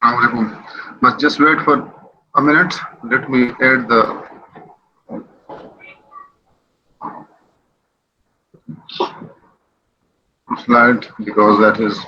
Assalamualaikum. But just wait for a minute. Let me add the slide because that is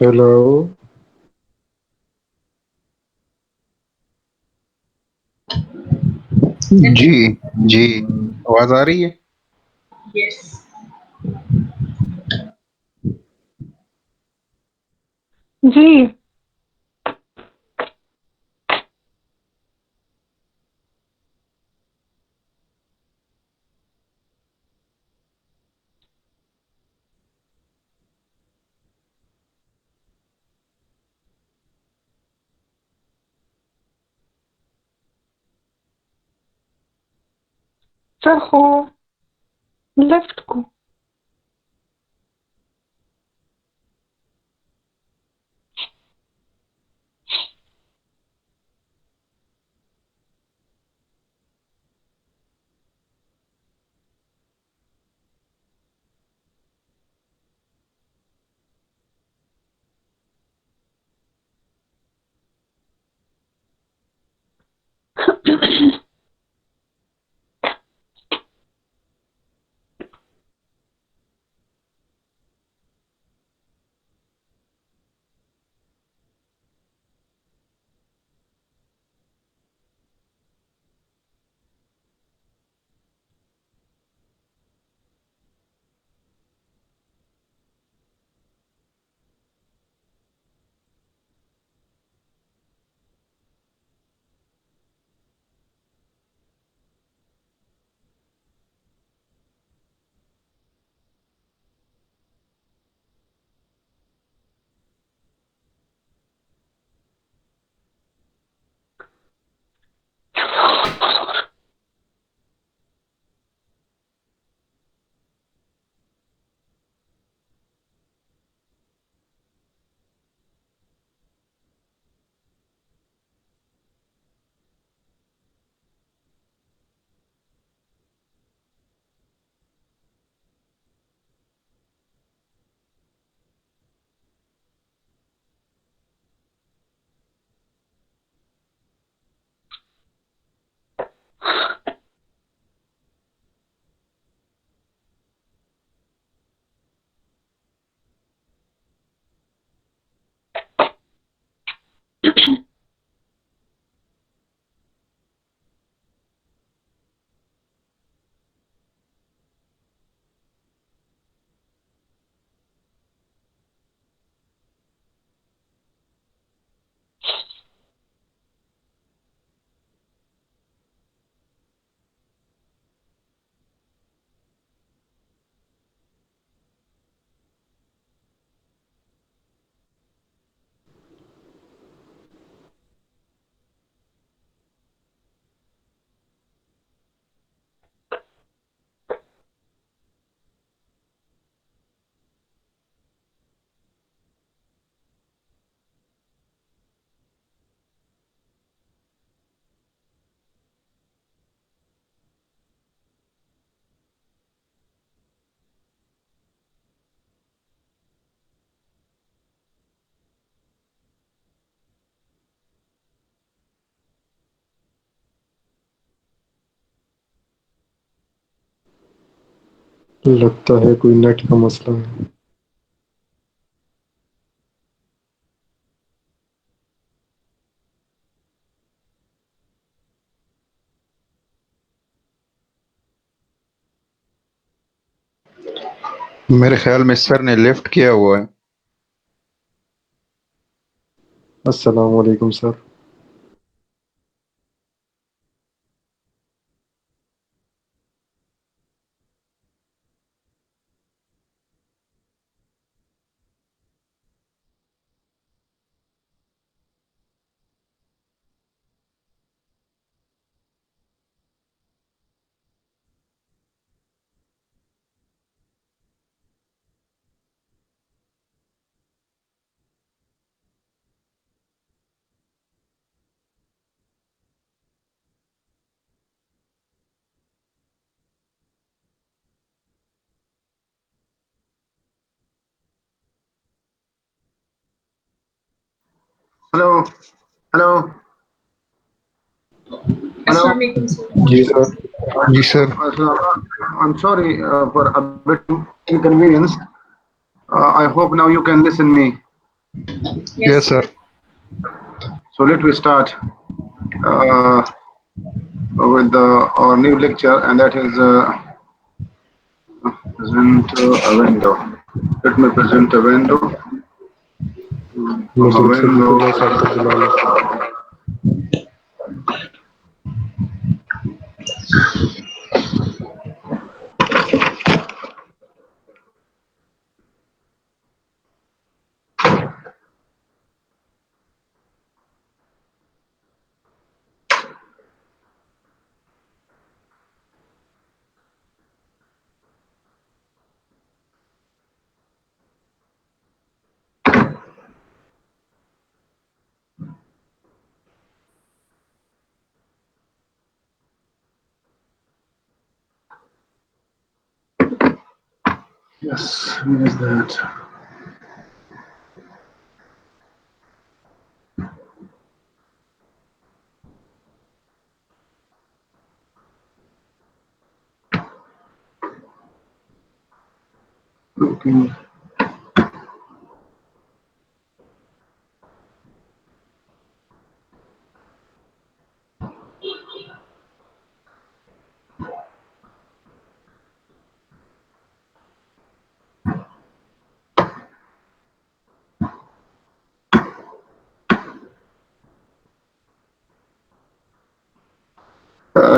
Hello. जी जी, आवाज आ रही है। Yes. जी। Sir हो left को। लगता है कोई नेट का मसला है। मेरे ख्याल में सर ने लेफ्ट किया हुआ है। अस्सलाम वालेकुम sir. Hello, hello, hello. Assalamualaikum, sir. जी सर। जी sir. So, I'm sorry for a bit inconvenience. I hope now you can listen me. Yes, sir. So let me start with our new lecture, and that is present a window. Let me present a window. From a मुझे से window. बुला सकते बुला लो Yes, where is that? Okay.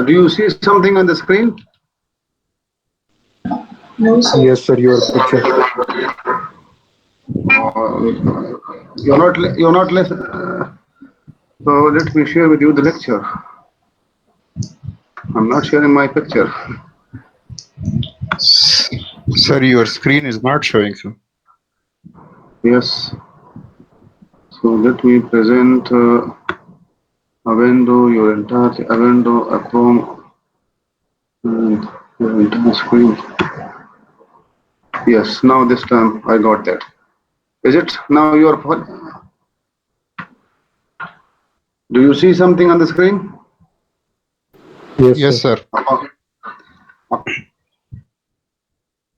Do you see something on the screen? No, sir. Yes sir your picture You're not listening. So let me share with you the lecture. I'm not sharing my picture. Sir, your screen is not showing, sir. Yes. So let me present a window, your entire a window, a Chrome, and your entire screen. Yes. Now this time I got that. Is it now your? Do you see something on the screen? Yes Yes, sir sir. A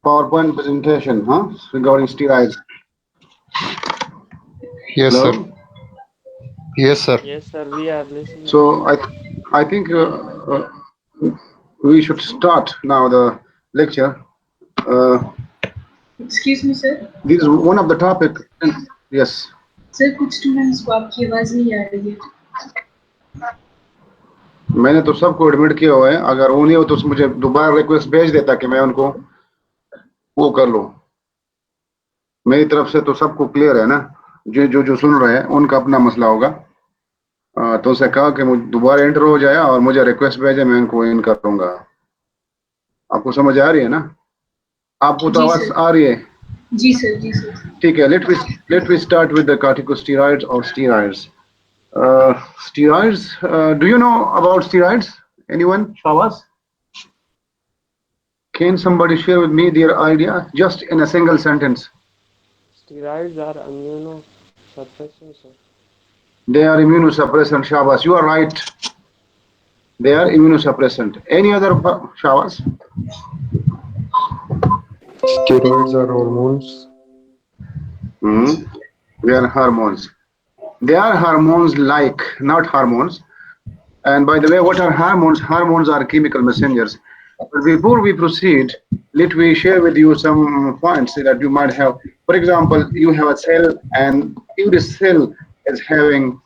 PowerPoint presentation, huh? Regarding steroids. Yes, sir. Hello. Yes, sir. Yes, sir, we are listening. So I think we should start now the lecture. Uh, Excuse me, sir. this is one of the topic. Yes. Sir कुछ students को आपकी आवाज नहीं आ रही है. मैंने तो सबको एडमिट किया हुआ है. अगर वो नहीं हो तो मुझे दोबारा रिक्वेस्ट भेज देता कि मैं उनको वो कर लूं. मेरी तरफ से तो सबको क्लियर है ना. जो सुन रहे हैं उनका अपना मसला होगा. तो उसे कहा कि मुझे दोबारा एंटर हो जाए और मुझे रिक्वेस्ट भेजे, मैं उनको इन कर दूंगा. आपको समझ आ रही है ना? आपको तो जी आवाज सर. आ रही है? जी सर. जी सर. ठीक है. let we start with the corticosteroids or steroids. Steroids. Do you know about steroids? Anyone? Shawaz? Can somebody share with me their idea just in a single sentence? Steroids are immunosuppressant, sir. They are immunosuppressant. Shawaz, you are right. They are immunosuppressant. Any other Shawaz? Steroids are hormones They are hormones. They are hormones like, not hormones. And by the way, what are hormones? Hormones are chemical messengers. But before we proceed, let me share with you some points that you might have. For example, you have a cell, and every cell is having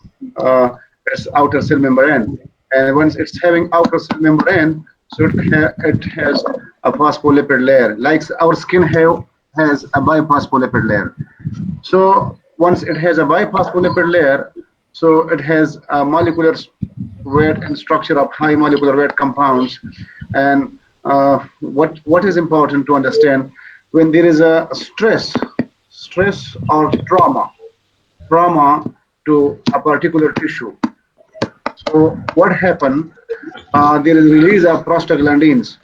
its outer cell membrane. And once it's having outer cell membrane, so it has a phospholipid layer. Like our skin has a biphospholipid layer. So once it has a biphospholipid layer, so it has a molecular weight and structure of high molecular weight compounds. And what is important to understand, when there is a stress or trauma to a particular tissue. So what happened? There is release of prostaglandins,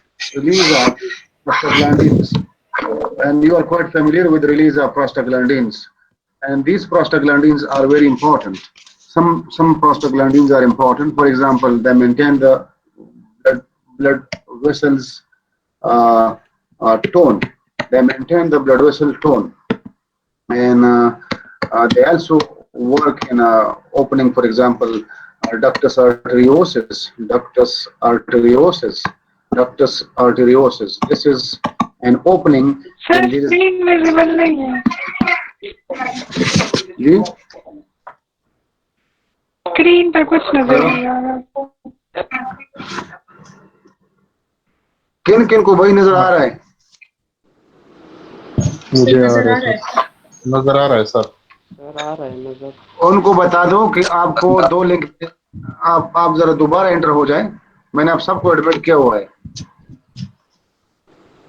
and you are quite familiar with the release of prostaglandins. And these prostaglandins are very important. Some prostaglandins are important. For example, they maintain the blood vessels tone. They maintain the blood vessel tone. And They also work in opening, for example, ductus arteriosus, ductus arteriosus. This is an opening, sir and there is. Screen visible नहीं है. जी screen पे कुछ नजर hello, नहीं आ रहा. किन किन को वही नजर आ रहा है? सर मुझे आ नजर रहा आ है रहा सर. है. नजर आ रहा है सर. सर आ रहा है नजर. उनको बता दो कि आपको दो लिंक, आप जरा दोबारा एंटर हो जाए. मैंने आप सबको एडमिट किया हुआ है.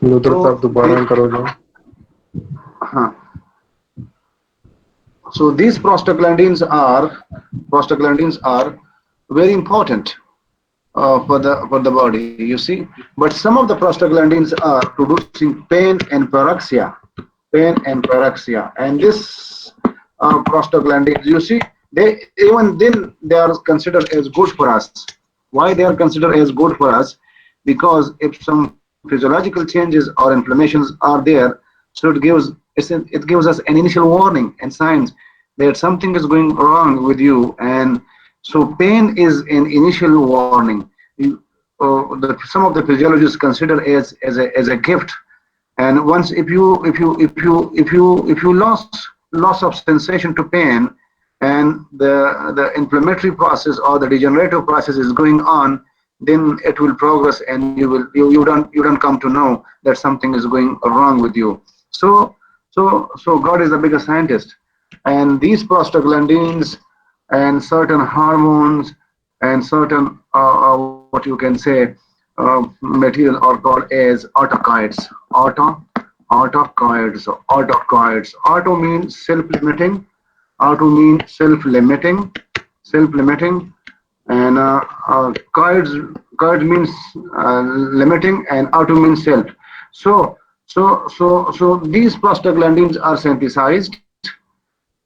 उधर तो से आप दोबारा एंटर हो जाओ. हाँ, so these prostaglandins are very important for the body, you see. But some of the prostaglandins are producing pain and pyrexia, and this prostaglandins, you see, they even then they are considered as good for us. Why they are considered as good for us? Because if some physiological changes or inflammations are there, so it gives us an initial warning and signs that something is going wrong with you. And so pain is an initial warning. Some of the physiologists consider as a gift. And once, if you loss of sensation to pain, and the inflammatory process or the degenerative process is going on, then it will progress, and you don't come to know that something is going wrong with you. So God is the biggest scientist, and these prostaglandins and certain hormones and certain what you can say material are called as autocoids. Autocoids. Auto means self-limiting. Auto means self-limiting, and coids means limiting, and auto means self. So these prostaglandins are synthesized.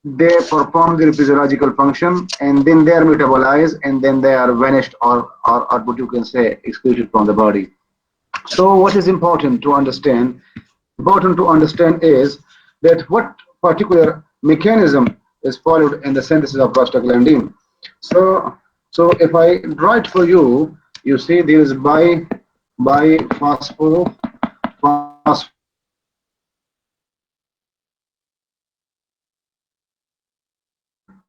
They perform their physiological function, and then they are metabolized, and then they are vanished, or what you can say excreted from the body. So what is important to understand? Important to understand is that what particular mechanism is followed in the synthesis of prostaglandin. So if I draw it for you, you see there is phospholipids.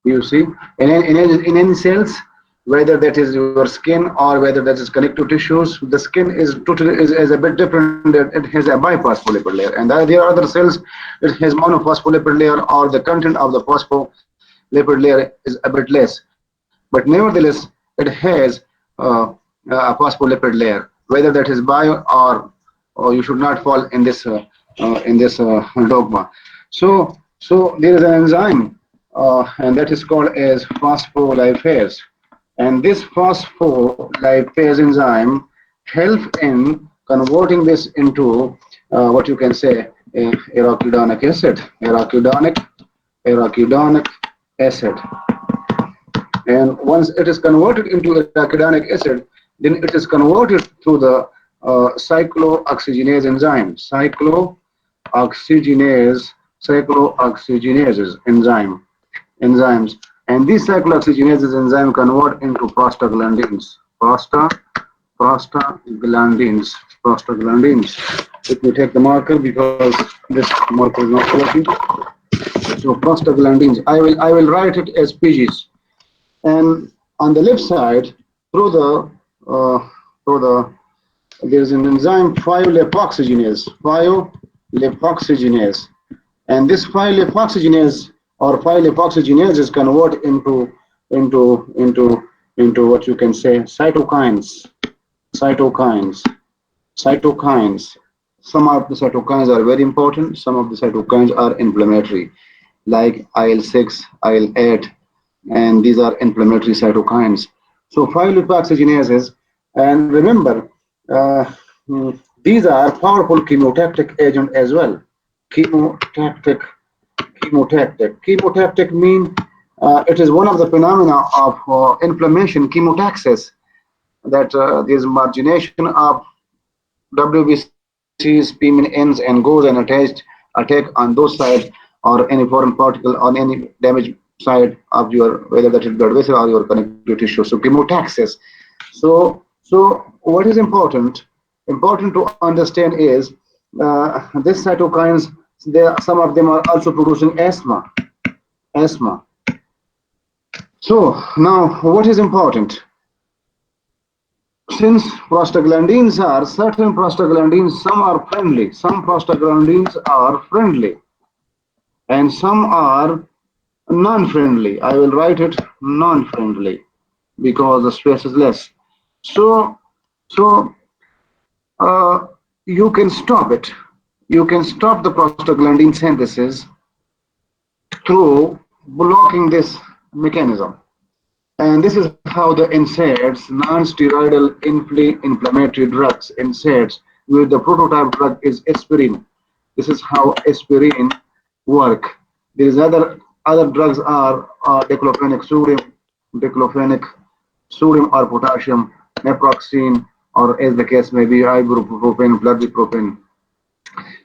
You see, in any cells, whether that is your skin or whether that is connective tissues, the skin is a bit different. It has a biphospholipid layer, and there are other cells that has monophospholipid layer, or the content of the phospholipid layer is a bit less. But nevertheless, it has uh, a phospholipid layer. Whether that is bio, or you should not fall in this dogma. So there is an enzyme, and that is called as phospholipase. And this phospholipase enzyme help in converting this into what you can say arachidonic acid. Arachidonic acid. And once it is converted into arachidonic acid, then it is converted through the cyclooxygenase enzyme. Cyclooxygenases enzymes. And these cyclooxygenases enzyme convert into prostaglandins. Prostaglandins. Let me take the marker because this marker is not working. So prostaglandins. I will write it as PGs. And on the left side, through the uh, through the there is an enzyme 5-lipoxygenase, and this 5-lipoxygenase or 5-lipoxygenase is converted into what you can say cytokines. Cytokines. Some of the cytokines are very important. Some of the cytokines are inflammatory, like IL-6, IL-8, and these are inflammatory cytokines. So 5-lipoxygenases, and remember, uh, these are powerful chemotactic agent as well. Chemotactic. Chemotactic mean it is one of the phenomena of inflammation, chemotaxis, that there is margination of WBCs, P-min Ns, and goes and attack on those sides of or any foreign particle on any damaged side of your, whether that is blood vessel or your connective tissue. So chemotaxis. So what is important to understand is this cytokines, some of them are also producing asthma. So now what is important? Since prostaglandins are certain prostaglandins, some are friendly, some prostaglandins are friendly, and some are non-friendly. I will write it non-friendly because the space is less. So, so you can stop it. You can stop the prostaglandin synthesis through blocking this mechanism. And this is how the NSAIDs, non-steroidal inflammatory drugs, NSAIDs, with the prototype drug is aspirin. This is how aspirin work. These other drugs are diclofenac sodium or potassium, naproxen, or as the case may be, ibuprofen, flurbiprofen.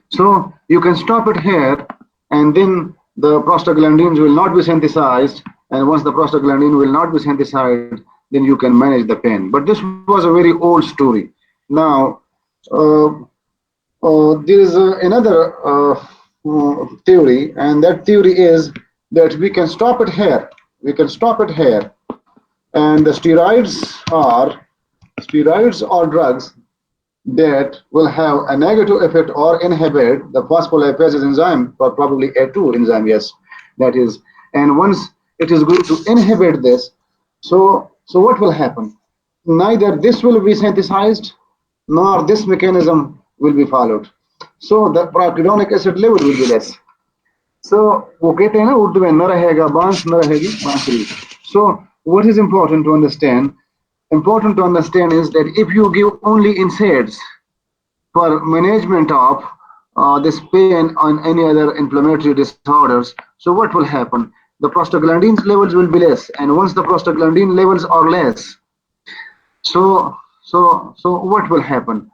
So you can stop it here, and then the prostaglandins will not be synthesized. And once the prostaglandin will not be synthesized, then you can manage the pain. But this was a very old story. Now, uh, there is another theory, and that theory is that we can stop it here. We can stop it here, and the steroids are drugs that will have a negative effect or inhibit the phospholipase enzyme, or probably A2 enzyme, yes, that is. And once it is going to inhibit this, so what will happen? Neither this will be synthesized nor this mechanism will be followed. So the procuronic acid level will be less. So वो कहते हैं ना उर्दू में न रहेगा बांस न रहेगी बांसुरी. So what is important to understand? Important to understand is that if you give only NSAIDs for management of this pain on any other inflammatory disorders, so what will happen? The prostaglandin levels will be less, and once the prostaglandin levels are less, so what will happen?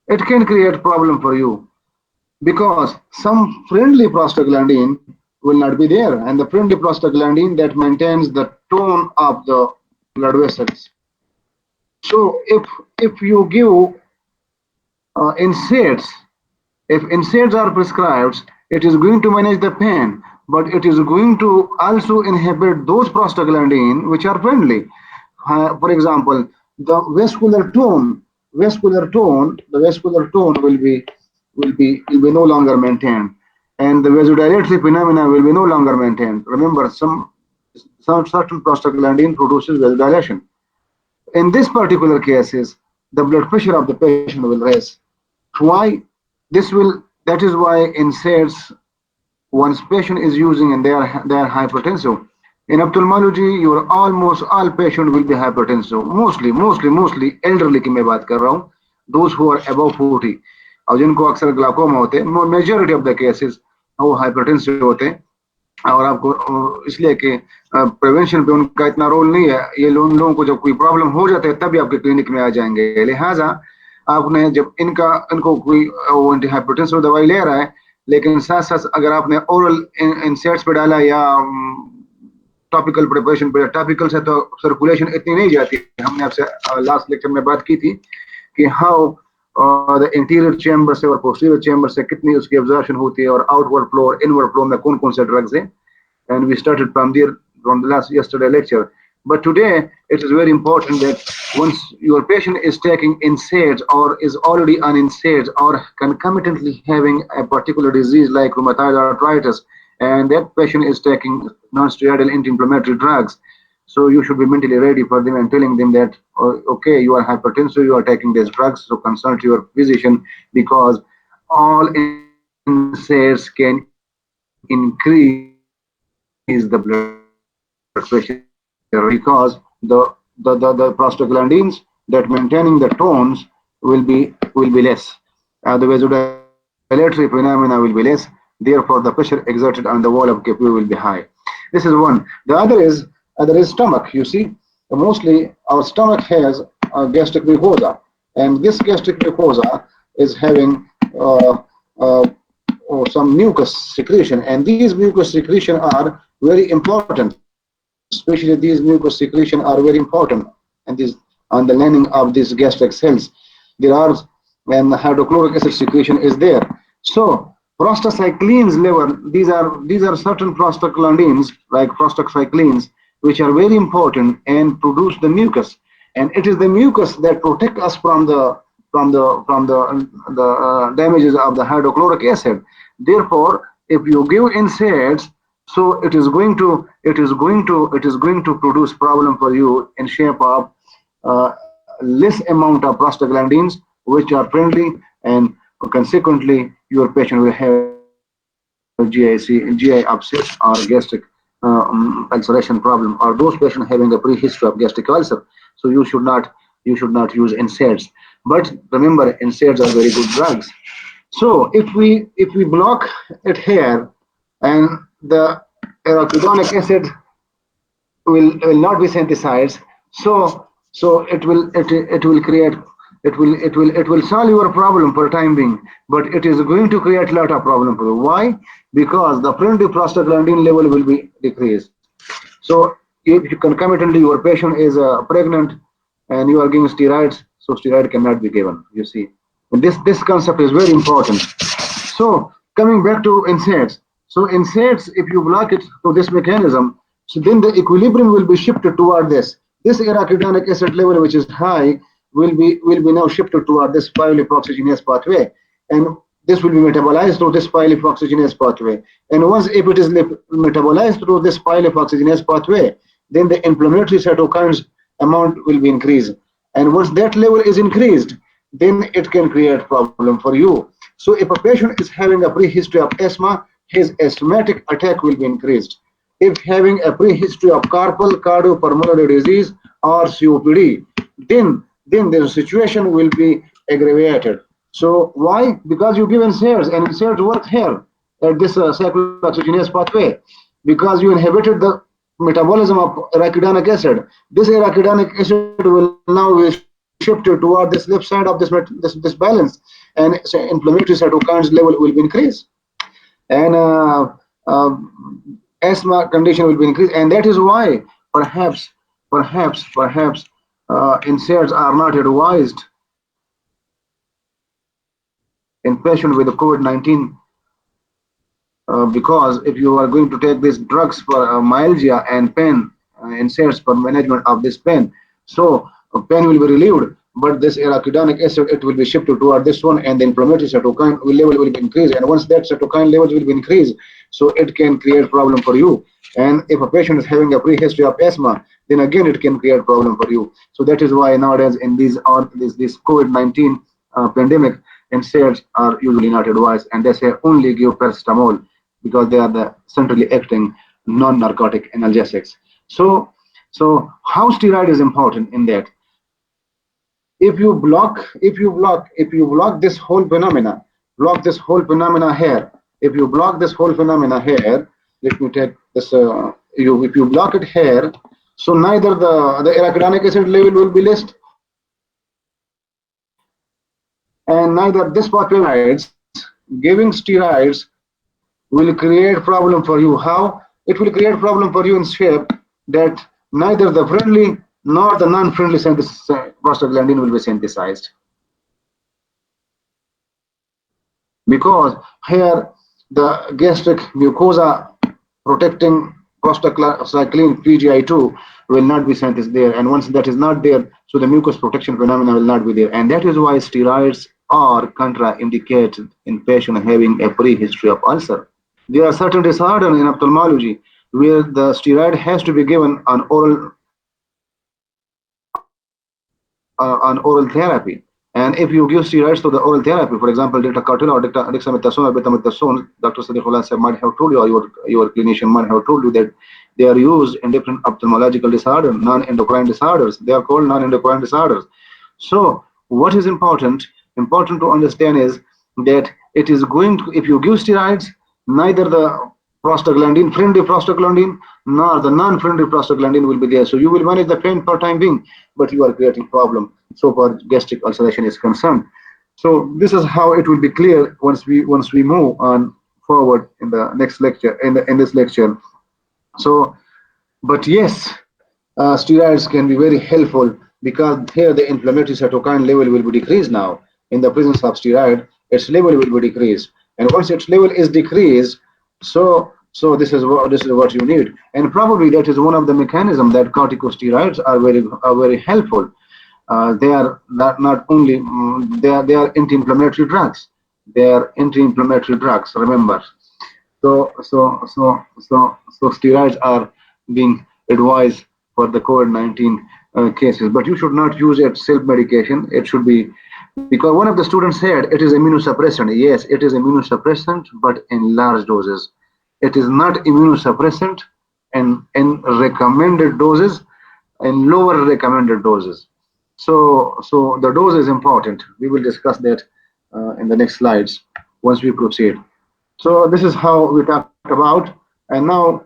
It can create problem for you because some friendly prostaglandin will not be there, and the friendly prostaglandin that maintains the tone of the blood vessels. So if you give NSAIDs, if NSAIDs are prescribed, it is going to manage the pain, but it is going to also inhibit those prostaglandin which are friendly. For example, the vascular tone will be no longer maintained, and the vasodilatory phenomena will be no longer maintained. Remember, some certain prostaglandin produces vasodilation. In this particular cases, the blood pressure of the patient will raise. Why? That is why NSAIDs, once patient is using and they are hypertensive. In ophthalmology, your almost all patient will be hypertensive. Mostly elderly की मैं बात कर रहा हूँ. Those who are above 40 और जिनको अक्सर glaucoma होते हैं, majority of the cases वो hypertensive होते हैं. और आपको इसलिए कि प्रिवेंशन पे उनका इतना रोल नहीं है. ये लोगों को जब कोई प्रॉब्लम हो जाता है तभी आपके क्लिनिक में आ जाएंगे. लिहाजा आपने जब इनको कोई एंटी हाइपरटेंसिव दवाई ले रहा है, लेकिन साथ साथ अगर आपने ओरल इंसेट्स पे डाला या टॉपिकल प्रिपरेशन पे, टॉपिकल से तो सर्कुलेशन इतनी नहीं जाती. हमने आपसे लास्ट लेक्चर में बात की थी कि हाउ द इंटीरियर चेंबर से और पोस्टीरियर चेंबर से कितनी उसकी एब्जॉर्प्शन होती है और आउटवर्ड फ्लो और इनवर्ड फ्लो में कौन कौन से ड्रग्स हैं. And we started from there from the yesterday lecture. But today it is very important that once your patient is taking NSAIDs or is already on NSAIDs or concomitantly having a particular disease like rheumatoid arthritis, and that patient is taking non-steroidal anti-inflammatory drugs, so you should be mentally ready for them and telling them that okay, you are hypertensive, you are taking these drugs, so consult your physician, because all NSAIDs can increase the blood pressure because the prostaglandins that maintaining the tones will be less. The vasodilatory phenomena will be less. Therefore, the pressure exerted on the wall of capillary will be high. This is one. The other is stomach. You see, mostly our stomach has gastric mucosa, and this gastric mucosa is having uh, uh, or some mucus secretion, and these mucus secretion are very important. Especially these mucus secretion are very important, and this on the lining of these gastric cells. There are when hydrochloric acid secretion is there. So prostacyclins level, these are certain prostaglandins like prostacyclins which are very important and produce the mucus, and it is the mucus that protect us from the damages of the hydrochloric acid. Therefore, if you give NSAIDs, so it is going to produce problem for you in shape of less amount of prostaglandins which are friendly, and consequently your patient will have GI upset or gastric ulceration problem, or those patients having a pre-history of gastric ulcer. So you should not use NSAIDs. But remember, NSAIDs are very good drugs. So if we block it here, and the arachidonic acid will not be synthesized, so it will create, it will solve your problem for time being, but it is going to create a lot of problem for you. Why? Because the friendly prostaglandin level will be decreased. So if concomitantly your patient is pregnant and you are giving steroids, so steroid cannot be given, you see. And this concept is very important. So coming back to NSAIDs, so NSAIDs, if you block it to this mechanism, so then the equilibrium will be shifted toward this. This arachidonic acid level, which is high, will be now shifted toward this 5-lipoxygenase pathway, and this will be metabolized through this 5-lipoxygenase pathway. And once if it is metabolized through this 5-lipoxygenase pathway, then the inflammatory cytokines amount will be increased. And once that level is increased, then it can create problem for you. So if a patient is having a prehistory of asthma, his asthmatic attack will be increased. If having a prehistory of carpal cardiopulmonary disease or COPD, then the situation will be aggravated. So why? Because you give NSAIDs, and NSAIDs work here at this cyclooxygenase pathway, because you inhibited the metabolism of arachidonic acid. This arachidonic acid will now be shifted toward this left side of this balance, and so inflammatory cytokines level will be increased, and asthma condition will be increased, and that is why perhaps NSAIDs are not advised in patient with COVID-19, because if you are going to take these drugs for myalgia and pain, NSAIDs for management of this pain, so pain will be relieved, but this arachidonic acid, it will be shifted toward this one, and the inflammatory cytokine level will be increased, and once that cytokine levels will be increased, so it can create problem for you. And if a patient is having a prehistory of asthma, then again it can create problem for you. So that is why nowadays in this COVID-19 pandemic, NSAIDs are usually not advised, and they say only give paracetamol, because they are the centrally acting non-narcotic analgesics. So how steroid is important in that? If you block this whole phenomena, here. If you block this whole phenomena here, let me take this. If you block it here, so neither the arachidonic acid level will be less, and neither this pathway. Giving steroids will create problem for you. How? It will create problem for you in shape that neither the friendly nor the non-friendly prostaglandin will be synthesized, because here the gastric mucosa protecting prostacyclin PGI2 will not be synthesized there, and once that is not there, so the mucus protection phenomena will not be there, and that is why steroids are contraindicated in patient having a prehistory of ulcer. There are certain disorders in ophthalmology where the steroid has to be given on oral therapy. And if you give steroids to the oral therapy, for example, dictacartil or dexamethasone or betamethasone, Dr. Sadiqullah might have told you, or your clinician might have told you, that they are used in different ophthalmological disorders, non-endocrine disorders. They are called non-endocrine disorders. So what is important to understand is that it is going to, if you give steroids, neither the prostaglandin, friendly prostaglandin, nor the non-friendly prostaglandin will be there. So you will manage the pain for time being, but you are creating problem so far gastric ulceration is concerned. So this is how it will be clear once we move on forward in the next lecture in this lecture. So, but yes, steroids can be very helpful because here the inflammatory cytokine level will be decreased now. In the presence of steroid, its level will be decreased, and once its level is decreased, so this is what you need, and probably that is one of the mechanisms that corticosteroids are very helpful. They are not only they are anti-inflammatory drugs. They are anti-inflammatory drugs. Remember, so steroids are being advised for the COVID-19 cases, but you should not use it self-medication. It should be because one of the students said it is immunosuppressant. Yes, it is immunosuppressant, but in large doses. It is not immunosuppressant in recommended doses, in lower recommended doses. So the dose is important. We will discuss that in the next slides once we proceed. So this is how we talked about. And now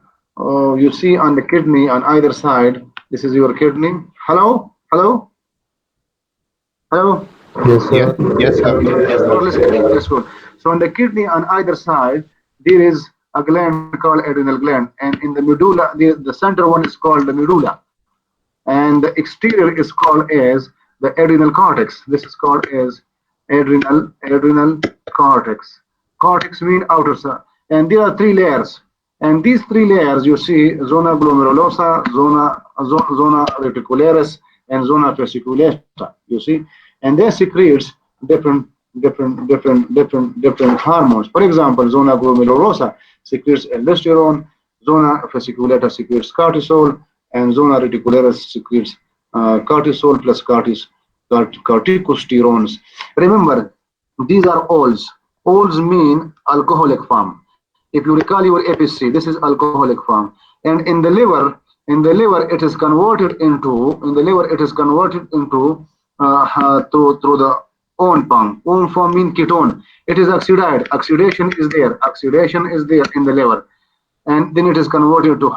you see on the kidney on either side, this is your kidney. Hello? Hello? Hello? Yes, Yes, sir. yes, sir. Yes, or listen, that's good. So on the kidney on either side, there is a gland called adrenal gland, and in the medulla, the center one is called the medulla, and the exterior is called as the adrenal cortex. This is called as adrenal cortex. Cortex mean outer side, and there are three layers. And these three layers you see zona glomerulosa, zona reticularis, and zona fasciculata. You see, and they secretes different different hormones. For example, zona glomerulosa secretes aldosterone, zona fasciculata secretes cortisol, and zona reticularis secretes cortisol plus corticosterones. Remember, these are ols. Ols mean alcoholic form. If you recall your APC, this is alcoholic form. And in the liver, it is converted into through the own form. Own form means ketone. It is oxidized. Oxidation is there. Oxidation is there in the liver, and then it is converted to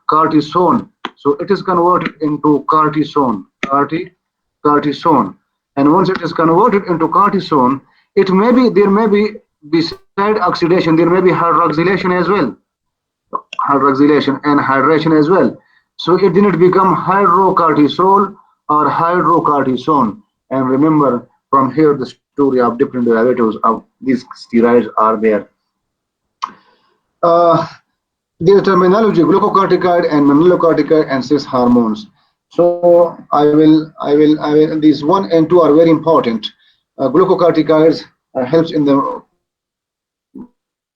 cortisone. So it is converted into cortisone. And once it is converted into cortisone, it may be there may be beside oxidation there may be hydroxylation as well, hydroxylation and hydration as well. So it didn't become hydrocortisol or hydrocortisone. And remember, from here the story of different derivatives of these steroids are there. Uh, the terminology glucocorticoid and mineralocorticoid and cis hormones. So I will these one and two are very important. Glucocorticoids helps in the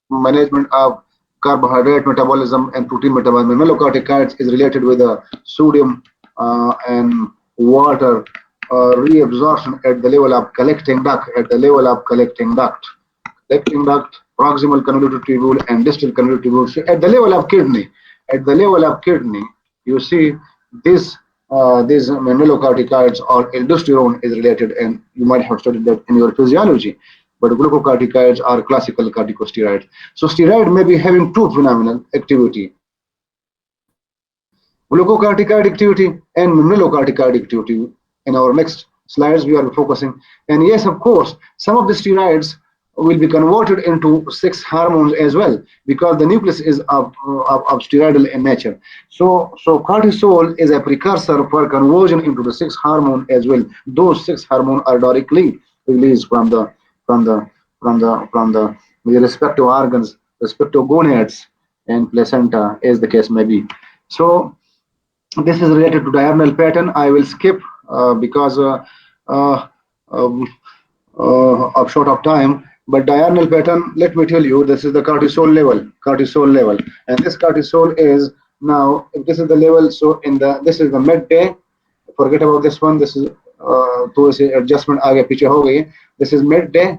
management of carbohydrate metabolism and protein metabolism. Mineralocorticoids is related with sodium and water reabsorption at the level of collecting duct, proximal convoluted tubule, and distal convoluted tubule. So at the level of kidney, you see this these mineralocorticoids or aldosterone is related, and you might have studied that in your physiology. But glucocorticoids are classical corticosteroids. So steroid may be having two phenomenal activity: glucocorticoid activity and mineralocorticoid activity. In our next slides, we are focusing. And yes, of course, some of the steroids will be converted into sex hormones as well, because the nucleus is of steroidal in nature. So cortisol is a precursor for conversion into the sex hormone as well. Those sex hormones are directly released from the from the respective organs, respective gonads and placenta, as the case may be. So this is related to diurnal pattern. I will skip because uh, um, of short of time. But diurnal pattern, let me tell you, this is the cortisol level, and this cortisol is now, if this is the level, so this is the midday. Forget about this one. This is तो इसे adjustment आगे पीछे हो गई. This is midday,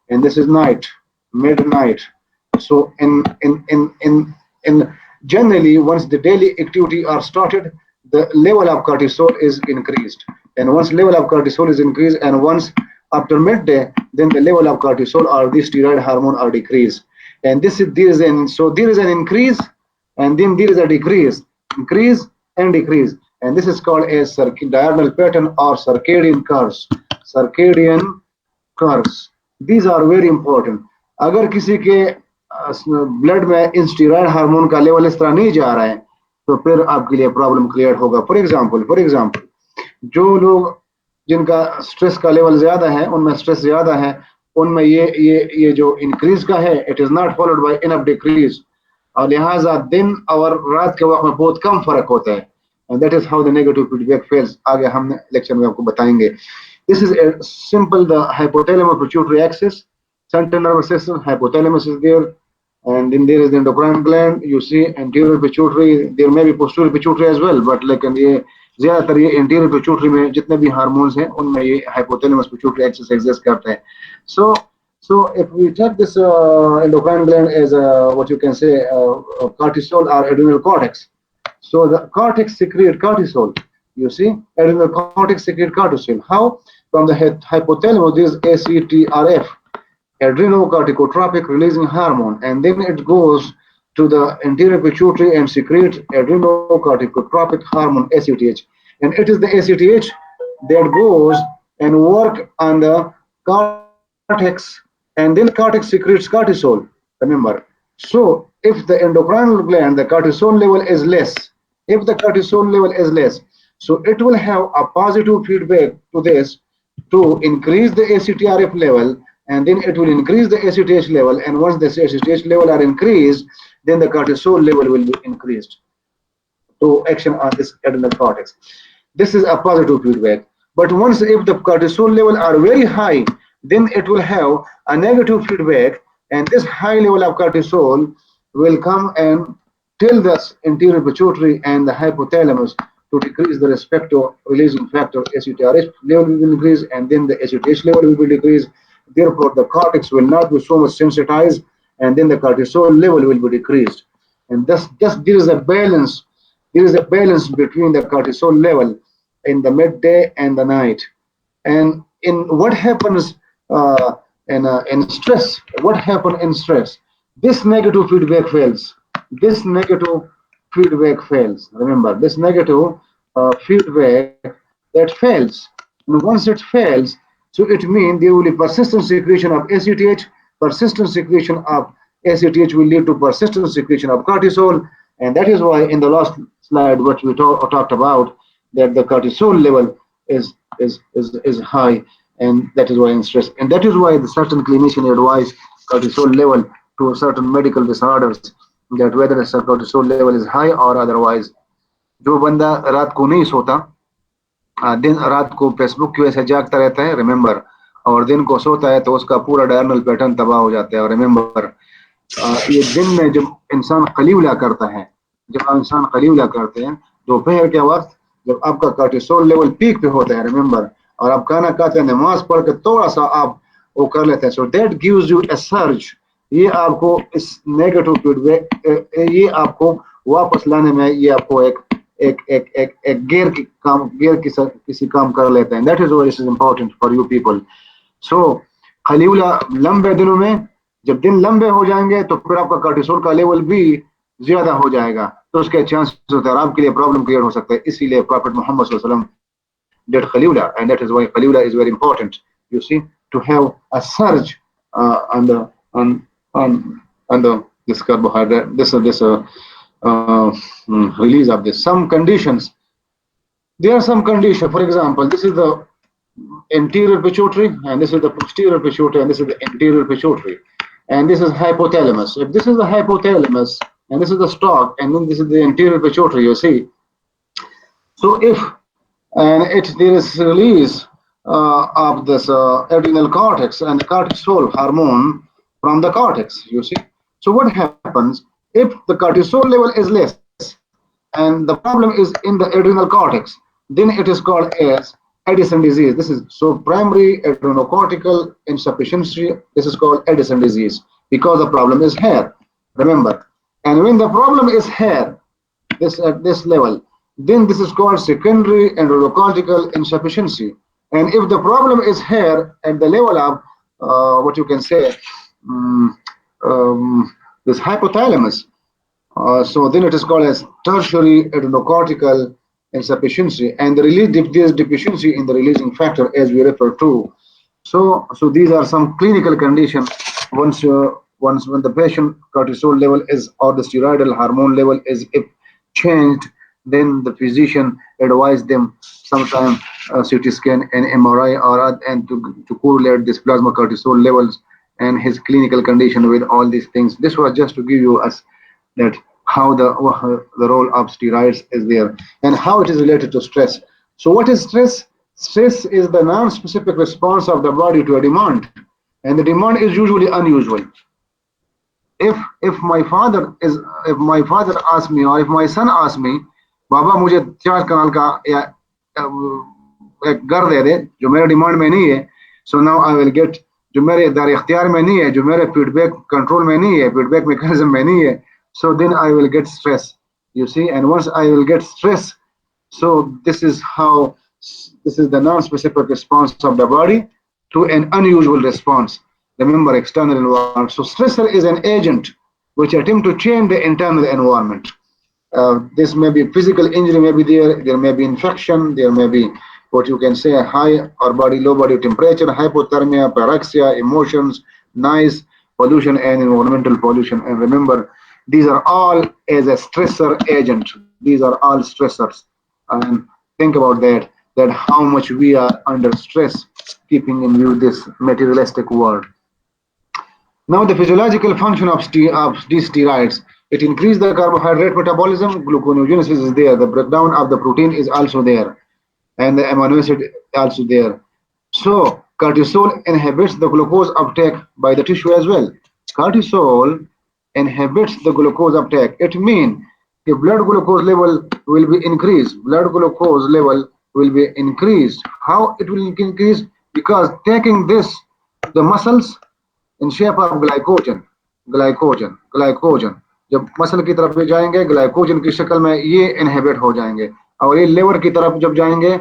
and this is midnight. So in generally, once the daily activity are started, the level of cortisol is increased, and once level of cortisol is increased, and once after midday, then the level of cortisol or the steroid hormone are decreased, and there is an increase, and then there is a increase and decrease, and this is called a diurnal pattern or circadian curves. Circadian curves, these are very important. अगर किसी के blood में इन steroid hormone का level इस तरह नहीं जा रहा है तो फिर आपके लिए प्रॉब्लम क्लियर होगा। फॉर एग्जांपल जो लोग जिनका स्ट्रेस का लेवल ज्यादा है, उनमें स्ट्रेस ज्यादा है, उनमें ये जो इंक्रीज का है, it is not followed by enough decrease, और लिहाजा दिन और रात के वक्त में बहुत कम फर्क होता है। And that is how the negative feedback fails. आगे हम लेक्चर में आपको बताएंगे। This is simple, the hypothalamus pituitary axis, central nervous system, hypothalamus is there, and then there is the endocrine gland, you see anterior pituitary, there may be posterior pituitary as well, but लेकिन ये ज्यादातर ये anterior pituitary में जितने भी hormones हैं उनमें ये hypothalamus pituitary axis exist करते हैं। So if we take this endocrine gland as what you can say cortisol or adrenal cortex, so the cortex secrete cortisol, you see adrenal cortex secrete cortisol. How? From the hypothalamus there is ACTRF, adrenocorticotropic releasing hormone, and then it goes to the anterior pituitary and secretes adrenocorticotropic hormone ACTH, and it is the ACTH that goes and work on the cortex, and then cortex secretes cortisol, remember. So if the endocrine gland, the cortisol level is less, if the cortisol level is less, so it will have a positive feedback to this to increase the ACTRF level, and then it will increase the ACTH level, and once the ACTH level are increased, then the cortisol level will be increased to action on this adrenal cortex. This is a positive feedback. But once if the cortisol level are very high, then it will have a negative feedback, and this high level of cortisol will come and tell the anterior pituitary and the hypothalamus to decrease the respective releasing factor ACTRH level will increase, and then the ACTH level will be decreased. Therefore, the cortex will not be so much sensitized, and then the cortisol level will be decreased. And thus there is a balance. There is a balance between the cortisol level in the midday and the night. And in what happens in stress? What happens in stress? This negative feedback fails. This negative feedback fails. Remember, this negative feedback that fails. And once it fails, so it means there will be persistent secretion of ACTH. Persistent secretion of ACTH will lead to persistent secretion of cortisol, and that is why in the last slide, what we talked about, that the cortisol level is high, and that is why in stress, and that is why the certain clinician advise cortisol level to certain medical disorders, that whether the cortisol level is high or otherwise. जो बंदा रात को नहीं सोता, दिन रात को Facebook की वजह से जागता रहता है, रिमेंबर, और दिन को सोता है तो उसका पूरा डायरनल पैटर्न तबाह हो जाता है। और रिमेंबर, ये दिन में जब इंसान कलीवला करता है, जब इंसान कलीवला करते हैं दोपहर के वक्त, जब आपका कार्टिसोल लेवल पीक पे होता है, रिमेंबर, और आप खाना खाते हैं, नमाज पढ़ के थोड़ा सा आप वो कर लेते हैं, so that gives you a surge. ये आपको इस नेगेटिव फीडबैक, ये आपको वापस लाने में, ये आपको एक एक एक एक एक गियर की किसी काम कर लेते हैं। That is why this is important for you people. So खलीउला लंबे दिनों में, जब दिन लंबे हो जाएंगे तो फिर आपका कार्टिसोल का लेवल भी ज्यादा हो जाएगा, तो उसके चांसेस होते हैं और आपके लिए प्रॉब्लम क्रिएट हो सकता है। इसीलिए प्रॉफेट मोहम्मद सल्लल्लाहु अलैहि वसल्लम did खलीउला, and that is why खलीउला is very important, you see, to have a surge on the this carbohydrate, this release of this. Some conditions, there are some conditions. For example, this is the anterior pituitary, and this is the posterior pituitary, and this is the anterior pituitary, and this is hypothalamus. If this is the hypothalamus, and this is the stalk, and then this is the anterior pituitary, you see. So if there is release of this adrenal cortex and cortisol hormone from the cortex, you see. So what happens if the cortisol level is less and the problem is in the adrenal cortex? Then it is called as Addison disease. This is so primary adrenocortical insufficiency. This is called Addison disease because the problem is here. Remember, and when the problem is here, this at this level, then this is called secondary adrenocortical insufficiency. And if the problem is here at the level of what you can say this hypothalamus, so then it is called as tertiary adrenocortical insufficiency, and the release, if there is deficiency in the releasing factor, as we refer to, So these are some clinical conditions. Once when the patient cortisol level is or the steroidal hormone level is if changed, then the physician advise them sometime CT scan and MRI and to correlate this plasma cortisol levels and his clinical condition with all these things. This was just to give you us that how the role of steroids is there and how it is related to stress. So what is stress? Stress is the non-specific response of the body to a demand, and the demand is usually unusual. If my father asks me or if my son asks me, बाबा मुझे 4 कनाल का या एक घर दे दे जो मेरे demand में नहीं है, so now I will get जो मेरे दार इख्तियार में नहीं है, जो मेरे फीडबैक कंट्रोल में नहीं है, फीडबैक मैकेनिज्म में नहीं है, so then I will get stress, you see, and once I will get stress, so this is the non-specific response of the body to an unusual response. Remember, external environment. So stressor is an agent which attempt to change the internal environment. This may be physical injury may be there may be infection, there may be what you can say a high or low body temperature, hypothermia, pyrexia, emotions, noise, pollution and environmental pollution. And remember, these are all as a stressor agent. These are all stressors. And think about that how much we are under stress, keeping in view this materialistic world. Now the physiological function of these steroids, it increases the carbohydrate metabolism, gluconeogenesis is there, the breakdown of the protein is also there, and the amino acid also there. So cortisol inhibits the glucose uptake by the tissue as well. Cortisol inhibits the glucose uptake. It means the blood glucose level will be increased. Blood glucose level will be increased. How it will increase? Because taking this, the muscles in shape of glycogen glycogen glycogen जब muscle की तरफ जाएंगे glycogen की शक्ल में ये inhibit हो जाएंगे और ये लेवर की तरफ जब जाएंगे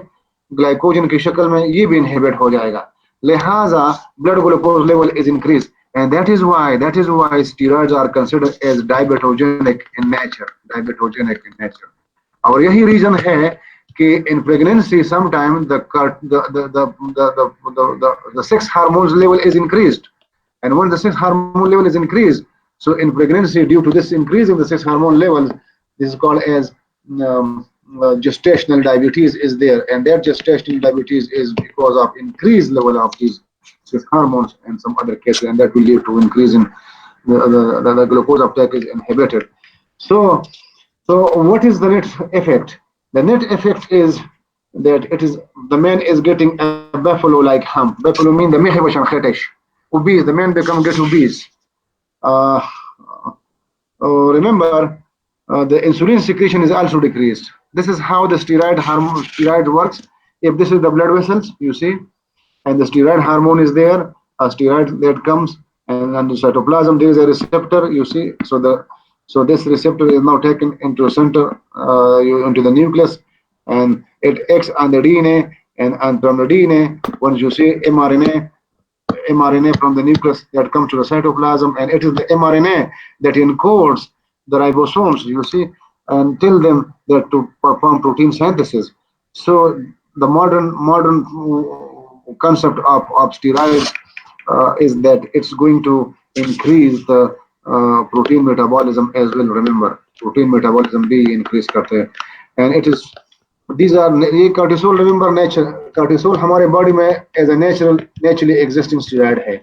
ग्लाइकोजन की शक्ल में ये भी इनहिबिट हो जाएगा लिहाजा blood glucose level is increase and that is why steroids are considered as diabetogenic in nature और यही रीजन है कि in pregnancy sometimes the sex hormones level is increased. And when the sex hormone level is increased, so in pregnancy, due to this increase in the sex hormone level, this is called as gestational diabetes is there, and that gestational diabetes is because of increased level of these sex hormones and some other cases, and that will lead to increase in the glucose uptake is inhibited. So what is the net effect? The net effect is that the man is getting a buffalo-like hump. Buffalo means the obese. The man get obese. Uh, Remember, the insulin secretion is also decreased. This is how the steroid works. If this is the blood vessels, you see, and the steroid hormone is there, a steroid that comes, and on the cytoplasm there is a receptor. You see, so this receptor is now taken into center, into the nucleus, and it acts on the DNA, and from the DNA, once you see mRNA from the nucleus that comes to the cytoplasm, and it is the mRNA that encodes the ribosomes, you see, and tell them that to perform protein synthesis. So the modern concept of steroids is that it's going to increase the protein metabolism as well. Remember, protein metabolism भी increase करते हैं, and it is these are ये cortisol. Remember, nature cortisol हमारे body में as a naturally existing steroid है,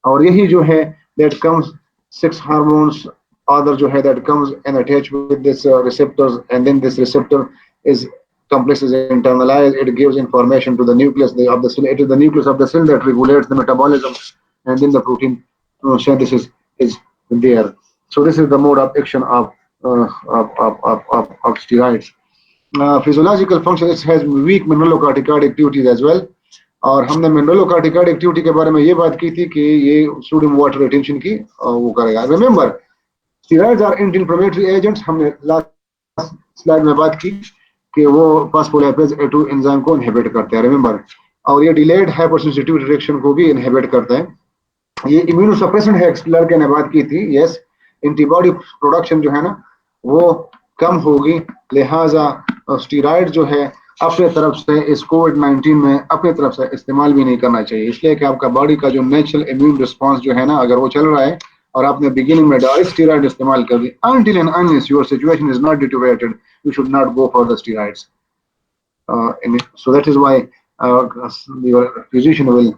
और यही जो है that comes six hormones other जो है that comes and attach with this receptors, and then this receptor is complex is internalized. It gives information to the nucleus of the cell. It is the nucleus of the cell that regulates the metabolism, and then the protein synthesis is there. So this is the mode of action of steroids. Physiological function, it has weak mineralocorticoid activities as well. और हमने मिनरलोकार्टिकॉइड activity के बारे में ये बात की थी कि ये सोडियम वाटर रिटेंशन की वो करेगा. Remember, steroids are anti inflammatory agents. हमने लास्ट स्लाइड में बात की कि वो फास्फोलिपिडेज A2 एंजाइम को इनहिबिट करते हैं. रिमेंबर, और ये डिलेड हाइपरसेंसिटिविटी रिएक्शन को भी इनहिबिट करते हैं. ये इम्यूनोसप्रेसेंट है, लड़के ने बात की थी. यस, एंटीबॉडी प्रोडक्शन जो है ना वो कम होगी, लिहाजा स्टेरॉइड जो है अपने तरफ से इस कोविड-19 में अपने तरफ से इस्तेमाल भी नहीं करना चाहिए, इसलिए कि आपका बॉडी का जो नेचुरल इम्यून रिस्पॉन्स जो है ना, अगर वो चल रहा है और आपने बिगिनिंग में डायरेक्ट स्टीरॉइड इस्तेमाल कर दी, until and unless your situation is not deteriorated, you should not go for the steroids. So that is why your physician will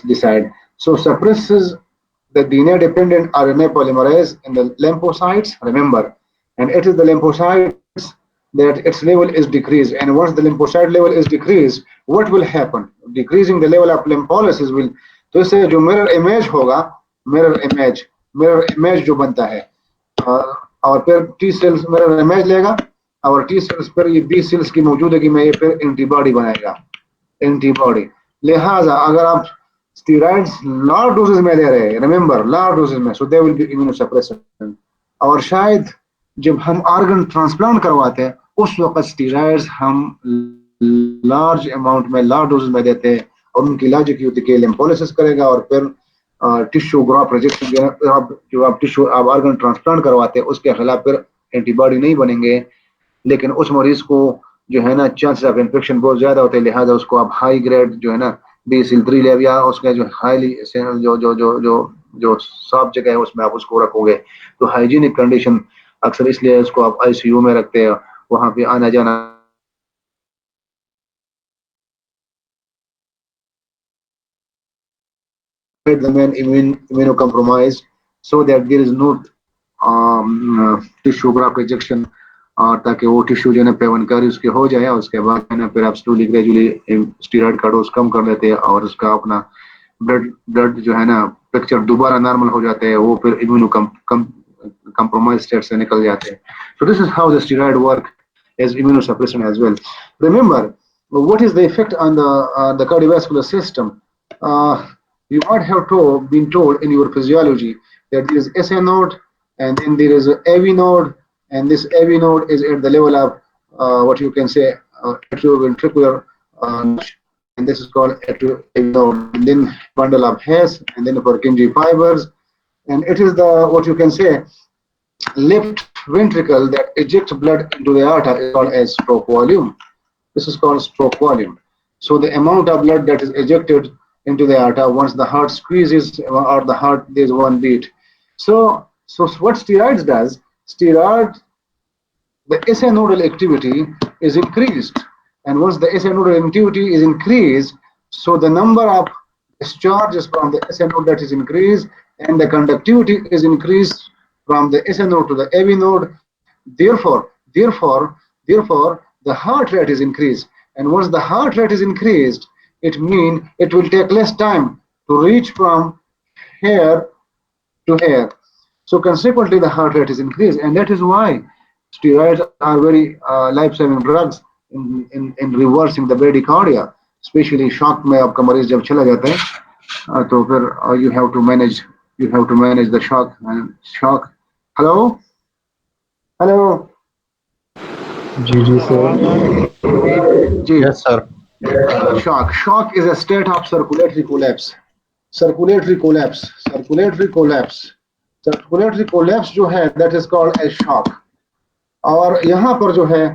decide. So suppresses the DNA-dependent RNA polymerase in the lymphocytes. Remember, and it is the lymphocytes that its level is decreased. And once the lymphocyte level is decreased, what will happen? Decreasing the level of lympholysis will. तो इससे जो mirror image होगा, mirror image जो बनता है, और फिर T cells mirror image लेगा और टी सेल्स पर ये बी सेल्स की मौजूदगी में ये फिर एंटीबॉडी बनाएगा, एंटीबॉडी। लिहाजा अगर आप स्टीरॉइड्स लार्ज डोजेज में ले रहे हैं, रिमेंबर लार्ज डोजेज में, सो दे विल बी इम्यूनोसप्रेसेंट। और शायद जब हम ऑर्गन ट्रांसप्लांट करवाते हैं उस वक्त स्टीरॉइड्स हम लार्ज अमाउंट में लार्ज डोजेज में देते हैं और उनकी लॉजिक ये होती है कि लिम्फोलिसिस करेगा और फिर टिश्यू ग्राफ्ट रिजेक्शन जो आप टिश्यू आप ऑर्गन ट्रांसप्लांट करवाते हैं उसके खिलाफ फिर एंटीबॉडी नहीं बनेंगे, लेकिन उस मरीज को जो है ना चांसेस ऑफ इन्फेक्शन बहुत ज्यादा होते हैं, लिहाजा उसको आप हाई ग्रेड जो है ना BCL3 ले या उसके जो हाईली जो साफ जगह है उसमें आप उसको रखोगे। तो हाइजीनिक कंडीशन अक्सर इसलिए उसको आप ICU में रखते हैं, वहां पे आना जाना the man immunocompromised so that there is no tissue graft rejection, और ताकि वो टिश्यू जो है ना पेवनकारी उसके हो जाए और उसके बाद है ना फिर आप स्लोली ग्रेजुअली स्टीरॉइड का डोज कम कर लेते हैं और उसका अपना ब्लड जो है ना पिक्चर दोबारा नॉर्मल हो जाते हैं, वो फिर इम्यूनो compromised स्टेट से निकल जाते हैं। So this is how the steroid work as immunosuppressant as well. Remember, what is the effect on the cardiovascular system? You might have been told in your physiology that there is SA node and then there is a AV node, and this AV node is at the level of what you can say atrioventricular notch, and this is called AV node. And then bundle of Hess, and then Purkinje fibers, and it is the what you can say left ventricle that ejects blood into the aorta is called as stroke volume. This is called stroke volume. So the amount of blood that is ejected into the aorta once the heart squeezes or the heart there's one beat. So what steroids does, steroid, the SA nodal activity is increased, and once the SA nodal activity is increased, so the number of discharges from the SA node that is increased and the conductivity is increased from the SA node to the AV node. Therefore, the heart rate is increased, and once the heart rate is increased, it means it will take less time to reach from here to here. So consequently, the heart rate is increased, and that is why steroids are very life-saving drugs in reversing the bradycardia, especially shock में आपका मरीज जब चला जाता है तो फिर you have to manage the shock and shock. Hello. जी आवाज आ रही है? जी, Yes, sir. shock is a state of circulatory collapse. Circulatory collapse जो है that is called as shock. और यहाँ पर जो है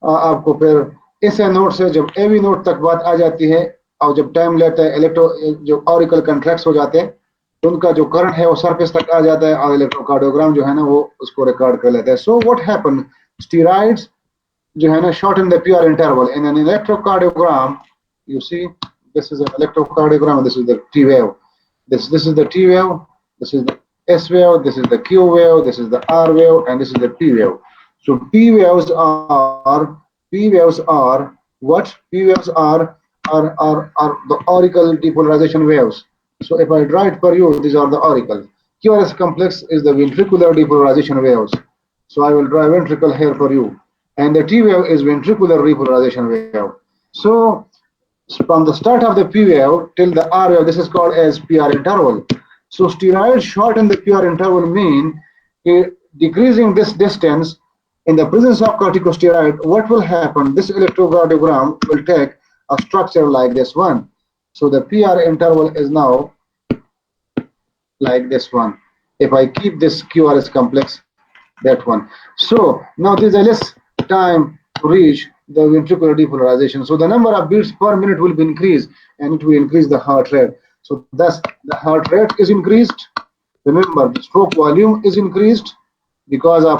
आपको फिर SA नोड से जब AV नोड तक बात आ जाती है और जब टाइम लेता है इलेक्ट्रो जो ऑरिकल कंट्रैक्ट्स हो जाते हैं तो उनका जो करंट है वो सरफेस तक आ जाता है और इलेक्ट्रोकार्डियोग्राम जो है ना वो उसको रिकॉर्ड कर लेता है। सो व्हाट हैपन, स्टीरॉइड्स जो है ना shorten the PR interval in an electrocardiogram. You see, this is an electrocardiogram, and this is the T wave. This is the T wave, this is the S wave, this is the Q wave, this is the R wave, and this is the P wave. So P waves are what? P waves are the aurical depolarization waves. So if I draw it for you, these are the aurical. QRS complex is the ventricular depolarization waves. So I will draw a ventricle here for you. And the T wave is ventricular repolarization wave. So from the start of the P wave till the R wave, this is called as PR interval. So steroids shorten the PR interval mean decreasing this distance in the presence of corticosteroid. What will happen? This electrocardiogram will take a structure like this one. So the PR interval is now like this one. If I keep this QRS complex, that one. So now there's a less time to reach the ventricular depolarization. So the number of beats per minute will be increased, and it will increase the heart rate. So thus the heart rate is increased. Remember, the stroke volume is increased because of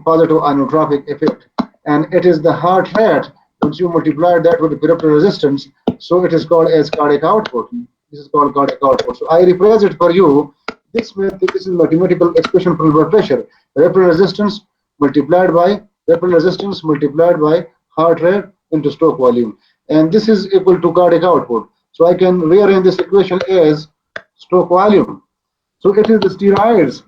positive inotropic effect, and it is the heart rate. Once you multiply that with the peripheral resistance, so it is called as cardiac output. This is called cardiac output. So I replace it for you. This is mathematical expression for blood pressure. Peripheral resistance multiplied by heart rate into stroke volume, and this is equal to cardiac output. So I can rearrange this equation as stroke volume. So it is the steroids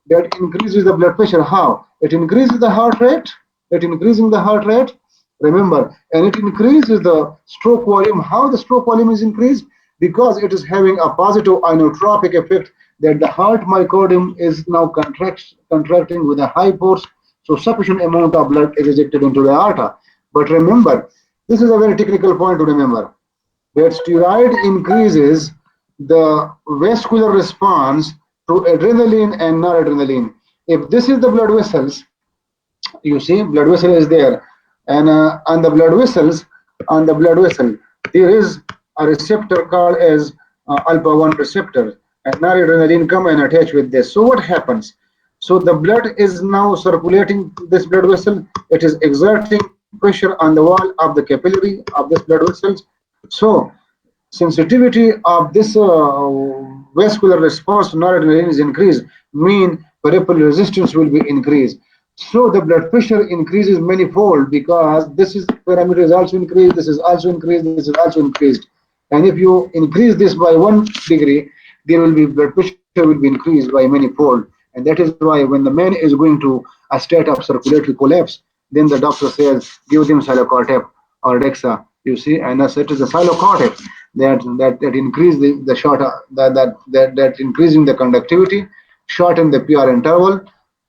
that increases the blood pressure. How? It increases the heart rate. It increasing the heart rate. Remember, and it increases the stroke volume. How the stroke volume is increased? Because it is having a positive inotropic effect, that the heart myocardium is now contracting with a high force. So sufficient amount of blood is ejected into the aorta. But remember, this is a very technical point to remember, that steroid increases the vascular response to adrenaline and noradrenaline. If this is the blood vessels, you see blood vessel is there, and on the blood vessels, on the blood vessel, there is a receptor called as alpha 1 receptor, and noradrenaline come and attach with this. So what happens? So the blood is now circulating this blood vessel. It is exerting pressure on the wall of the capillary of this blood vessels. So sensitivity of this vascular response to noradrenaline is increased, mean peripheral resistance will be increased. So the blood pressure increases manifold, because this is parameter is also increased, this is also increased, this is also increased. And if you increase this by 1 degree, there will be blood pressure will be increased by manifold. And that is why when the man is going to a state of circulatory collapse, then the doctor says, give them Silocortep or Dexa, you see, and as it is a Silocortep that increase the short that increasing the conductivity, shorten the PR interval,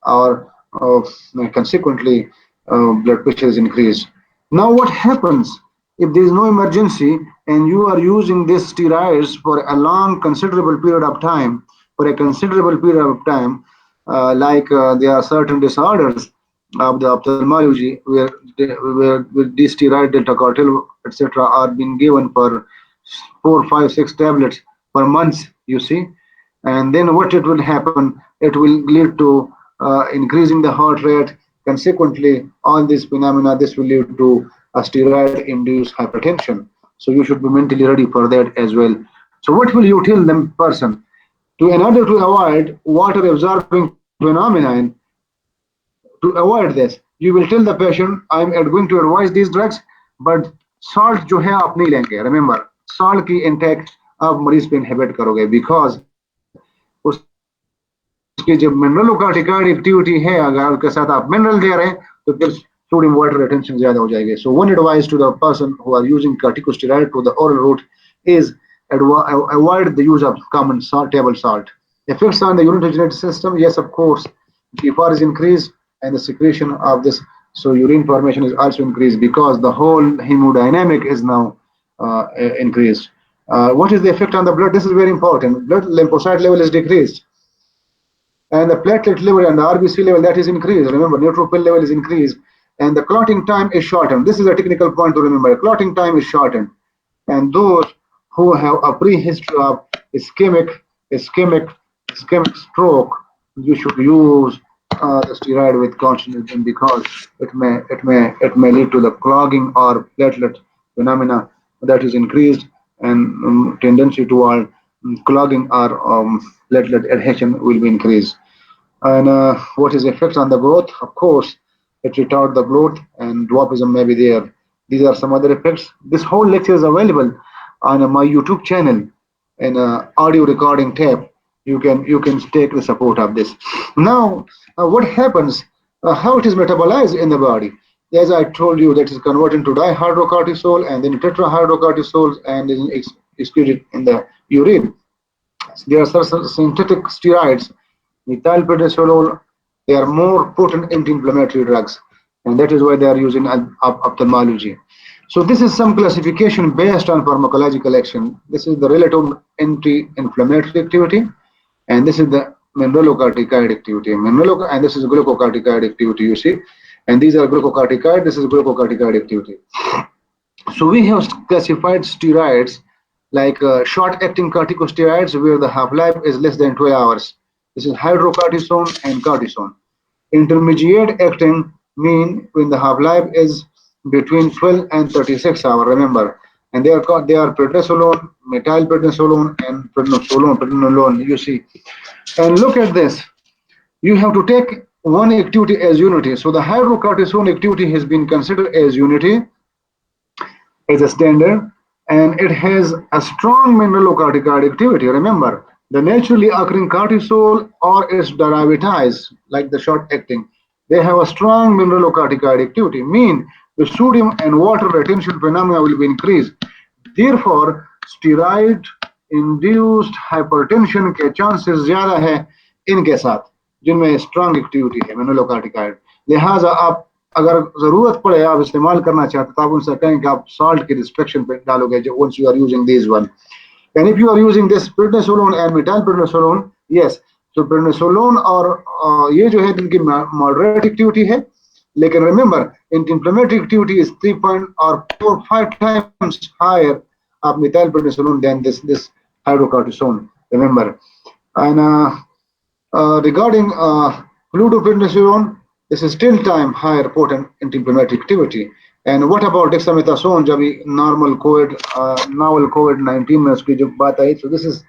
or consequently blood pressure is increased. Now what happens if there is no emergency and you are using these steroids for a long considerable period of time, like there are certain disorders of the ophthalmology where these steroid delta cartel etc. are being given for 4, 5, 6 tablets per month, you see. And then what it will happen, it will lead to increasing the heart rate. Consequently, all these phenomena, this will lead to a steroid induced hypertension. So you should be mentally ready for that as well. So what will you tell them person? To in order to avoid water absorbing phenomenon, to avoid this, you will tell the patient, I'm going to advise these drugs, but salt जो है आप नहीं लेंगे. Remember, salt की intake आप मरीज पे inhibit करोगे, because उसकी जब mineralocorticoid activity है, अगर उसके साथ आप mineral दे रहे हैं, तो फिर sodium water retention ज़्यादा हो जाएगी. So one advice to the person who are using corticosteroid to the oral route is avoid the use of common salt, table salt. Effects on the urinary system, yes, of course. GFR is increased, and the secretion of this, so urine formation is also increased, because the whole hemodynamic is now increased. What is the effect on the blood? This is very important. Blood lymphocyte level is decreased, and the platelet level and the RBC level, that is increased. Remember, neutrophil level is increased, and the clotting time is shortened. This is a technical point to remember. Clotting time is shortened, and those who have a prehistory of ischemic ischemic ischemic stroke, you should use the steroid with caution, because it may lead to the clogging or platelet phenomena that is increased, and tendency toward clogging or platelet adhesion will be increased. And what is the effect on the growth? Of course, it retards the growth, and dwarfism may be there. These are some other effects. This whole lecture is available on my YouTube channel in audio recording tape. You can take the support of this. Now, what happens? How it is metabolized in the body? As I told you, that is converted to dihydrocortisol and then tetrahydrocortisol, and is excreted in the urine. There are certain synthetic steroids, methylprednisolone. They are more potent anti-inflammatory drugs, and that is why they are used in ophthalmology. So this is some classification based on pharmacological action. This is the relative anti-inflammatory activity, and this is the mineralocorticoid activity. And this is glucocorticoid activity, you see. and these are glucocorticoid. This is glucocorticoid activity. So we have classified steroids like short-acting corticosteroids where the half-life is less than 12 hours. This is hydrocortisone and cortisone. Intermediate acting mean when the half-life is between 12 and 36 hours. Remember, and they are prednisolone, methylprednisolone, and prednisolone. You see, and look at this. You have to take one activity as unity. So the hydrocortisone activity has been considered as unity is a standard, and it has a strong mineralocorticoid activity. Remember, the naturally occurring cortisol or its derivatives, like the short acting, they have a strong mineralocorticoid activity, mean the sodium and water retention phenomena will be increased. Therefore, steroid induced hypertension के chances ज़्यादा है इनके साथ जिनमें strong activity है मिनरलोकार्टिकाइड. लिहाजा आप अगर जरूरत पड़े आप इस्तेमाल करना चाहते तो आप उनसे कहें कि आप सॉल्ट की रिस्ट्रिक्शन पे डालोगे जो once you are using these one, and if you are using this prednisolone and methylprednisolone, yes, so prednisolone और ये जो है इनकी moderate activity है, लेकिन remember anti-inflammatory activity is 3 or 4 or 5 times higher of methylprednisolone than this hydrocortisone. Remember, and regarding fludoprednisolone, this is still time higher potent anti-inflammatory activity. And what about dexamethasone? जब normal COVID, novel COVID-19 में उसकी जो बात आई, so this is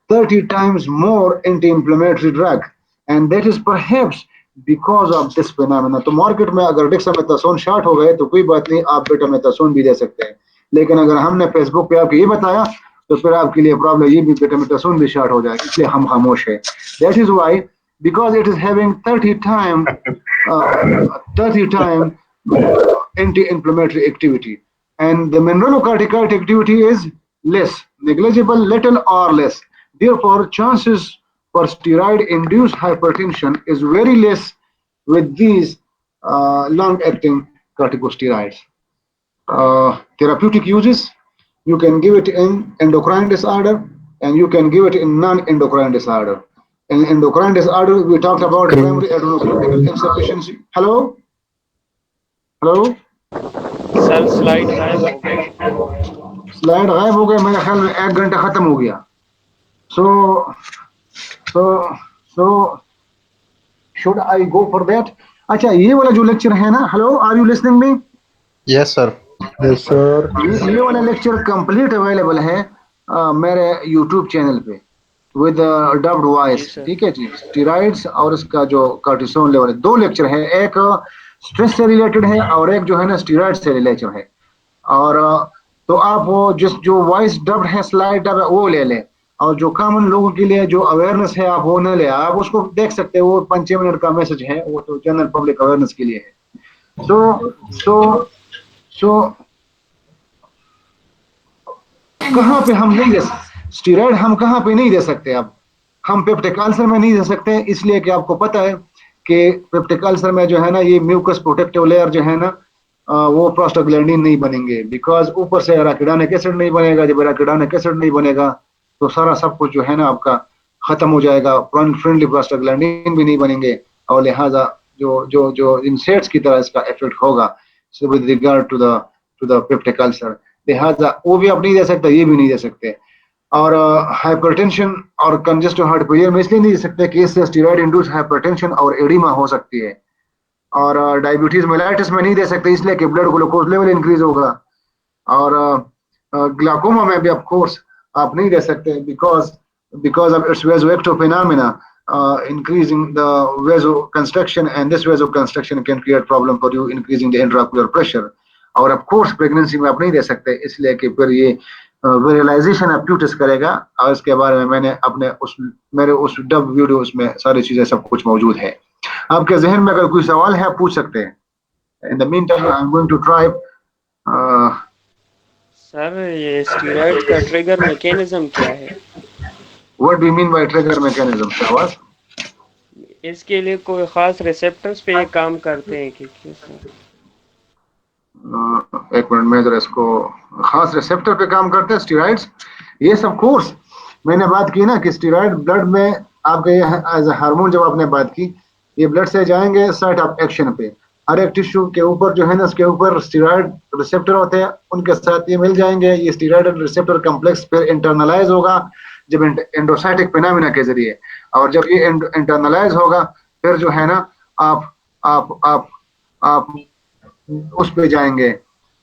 30 times more anti-inflammatory drug, and that is perhaps because of this phenomena. तो market में अगर dexamethasone short हो गए तो कोई बात नहीं, आप बेटामेथासोन भी दे सकते हैं, लेकिन अगर हमने फेसबुक पे आपको ये बताया तो फिर आपके लिए प्रॉब्लम ये भी बेटामेथासोन भी शॉर्ट हो जाएगा, इसलिए हम खामोश है. That is why, because it is having 30 time anti-inflammatory activity, and the mineralocorticoid activity is less, negligible, little or less. Therefore, chances for steroid-induced hypertension is very less with these long-acting corticosteroids. Therapeutic uses, you can give it in endocrine disorder and you can give it in non-endocrine disorder. In endocrine disorder, we talked about primary adrenal insufficiency. Hello? Hello? Sir slide गायब हो गई. Slide गायब हो गए, मेरे ख्याल में 1 घंटा खत्म हो गया. So should I go for that? अच्छा, ये वाला जो लेक्चर है ना, hello, are you listening me? Yes, sir. Yes, sir. ये वाला लेक्चर कंप्लीट अवेलेबल है मेरे यूट्यूब चैनल पे विद डब्ड वॉइस. ठीक है जी. स्टेरॉइड्स और इसका जो कार्टिसोन लेवल है, 2 लेक्चर है, एक स्ट्रेस से रिलेटेड है और एक जो है ना स्टेरॉइड से रिलेटेड है. और तो आप वो जो वॉइस डब्ड है, स्लाइड डब है, वो ले लें, और जो कॉमन लोगों के लिए जो अवेयरनेस है आप वो न ले, आप उसको देख सकते हैं, वो 5-6 मिनट का मैसेज है, वो तो जनरल पब्लिक अवेयरनेस के लिए है. सो कहाँ पे हम नहीं दे स्टीरॉइड, हम कहाँ पे नहीं दे सकते. अब हम पेप्टिक अल्सर में नहीं दे सकते, इसलिए कि आपको पता है कि पेप्टिक अल्सर में जो है ना ये म्यूकस प्रोटेक्टिव लेयर जो है ना वो प्रोस्टाग्लैंडिन नहीं बनेंगे, बिकॉज ऊपर से एराकिडोनिक एसिड नहीं बनेगा. जब एराकिडोनिक एसिड नहीं बनेगा तो सारा सब कुछ जो है ना आपका खत्म हो जाएगा, फ्रेंडली प्रोस्टाग्लैंडिन भी नहीं बनेंगे, और लिहाजा जो जो जो इंसेक्ट्स की तरह इसका इफेक्ट होगा with regard to the peptic ulcer. लिहाजा वो भी आप नहीं दे सकते, ये भी नहीं दे सकते. और हाइपरटेंशन और कंजेस्टिव हार्ट फेलियर में इसलिए नहीं दे सकते कि इससे स्टेरॉइड इंड्यूस्ड हाइपरटेंशन और एडिमा हो सकती है. और डायबिटीज मेलाइटिस में नहीं दे सकते, इसलिए कि ब्लड ग्लूकोज लेवल इंक्रीज होगा. और ग्लाकोमा में भी ऑफ कोर्स आप नहीं दे सकते, because of its vasoactive phenomena increasing the vasoconstriction, and this vasoconstriction can create problem for you, increasing the intraocular pressure. और ऑफ कोर्स प्रेगनेंसी में आप नहीं दे सकते, इसलिए कि फिर ये विजुअलाइजेशन अप्यूटिस करेगा, और इसके बारे में मैंने अपने मेरे उस डब वीडियो उसमें सारी चीजें सब कुछ मौजूद है. आपके जहन में अगर कोई सवाल है आप पूछ सकते हैं. In the mean time I am going to try. Sir ये स्टेरॉइड का ट्रिगर मैकेनिज्म क्या है? What do you mean by trigger mechanism? शाबाश. इसके लिए कोई खास रिसेप्टर्स पे ये काम करते हैं कि कैसे? एक मिनट में जरा इसको, खास रिसेप्टर पे काम करते हैं स्टेरॉइड्स. ये सब कोर्स मैंने बात की ना कि स्टेरॉइड ब्लड में आपके एज ए हार्मोन, जब आपने बात की ये ब्लड से जाएंगे साइट ऑफ एक्शन पे, हर एक टिश्यू के ऊपर जो है ना, उसके ऊपर स्टीरॉयड रिसेप्टर होते हैं, उनके साथ ये मिल जाएंगे। ये स्टीरॉयड रिसेप्टर कम्प्लेक्स फिर इंटरनलाइज होगा जब एंडोसाइटिक फिनोमिना के जरिए, और जब ये इंटरनलाइज होगा फिर जो है ना आप आप आप आप उस पे जाएंगे,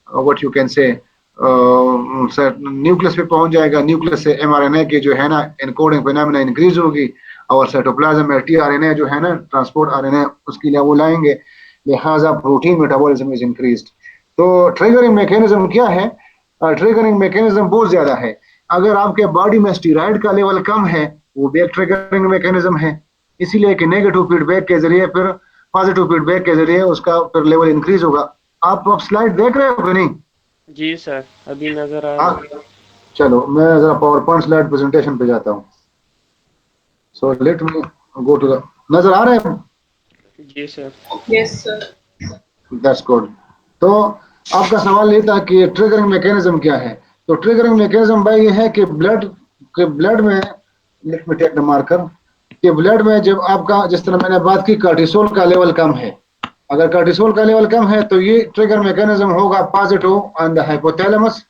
what you can say nucleus पे पहुंच जाएगा। न्यूक्लियस से एमआरएनए की जो है ना एनकोडिंग फिनोमिना इंक्रीज होगी, और साइटोप्लाज्म में टीआरएनए जो है ना ट्रांसपोर्ट आरएनए उसके लिए वो लाएंगे, लिहाजा प्रोटीन मेटाबॉलिज्म इज इंक्रीज्ड। तो ट्रिगरिंग मैकेनिज्म क्या है? ट्रिगरिंग मैकेनिज्म बहुत ज्यादा है। अगर आपके बॉडी में स्टीरॉयड का लेवल कम है, वो भी एक ट्रिगरिंग मैकेनिज्म है। इसीलिए कि नेगेटिव फीडबैक के जरिए फिर पॉजिटिव फीडबैक के जरिए उसका फिर लेवल इंक्रीज होगा। आप स्लाइड देख रहे हो कि नहीं? जी सर, अभी नजर आ रहा है। हाँ, चलो मैं जरा पावर पॉइंट स्लाइड प्रेजेंटेशन पे जाता हूँ। So let me go to the, नजर आ रहा है? जी sir. Yes, sir. That's good. तो आपका सवाल ये था कि ट्रिगरिंग मैकेनिज्म क्या है। तो ट्रिगरिंग मैकेनिज्म भाई ये है कि ब्लड में, let me take the marker, कि ब्लड में जब आपका, जिस तरह मैंने बात की, कार्टिसोल का लेवल कम है, अगर कार्टिसोल का लेवल कम है तो ये ट्रिगर मैकेनिज्म होगा पॉजिटिव ऑन द हाइपोथैलेमस,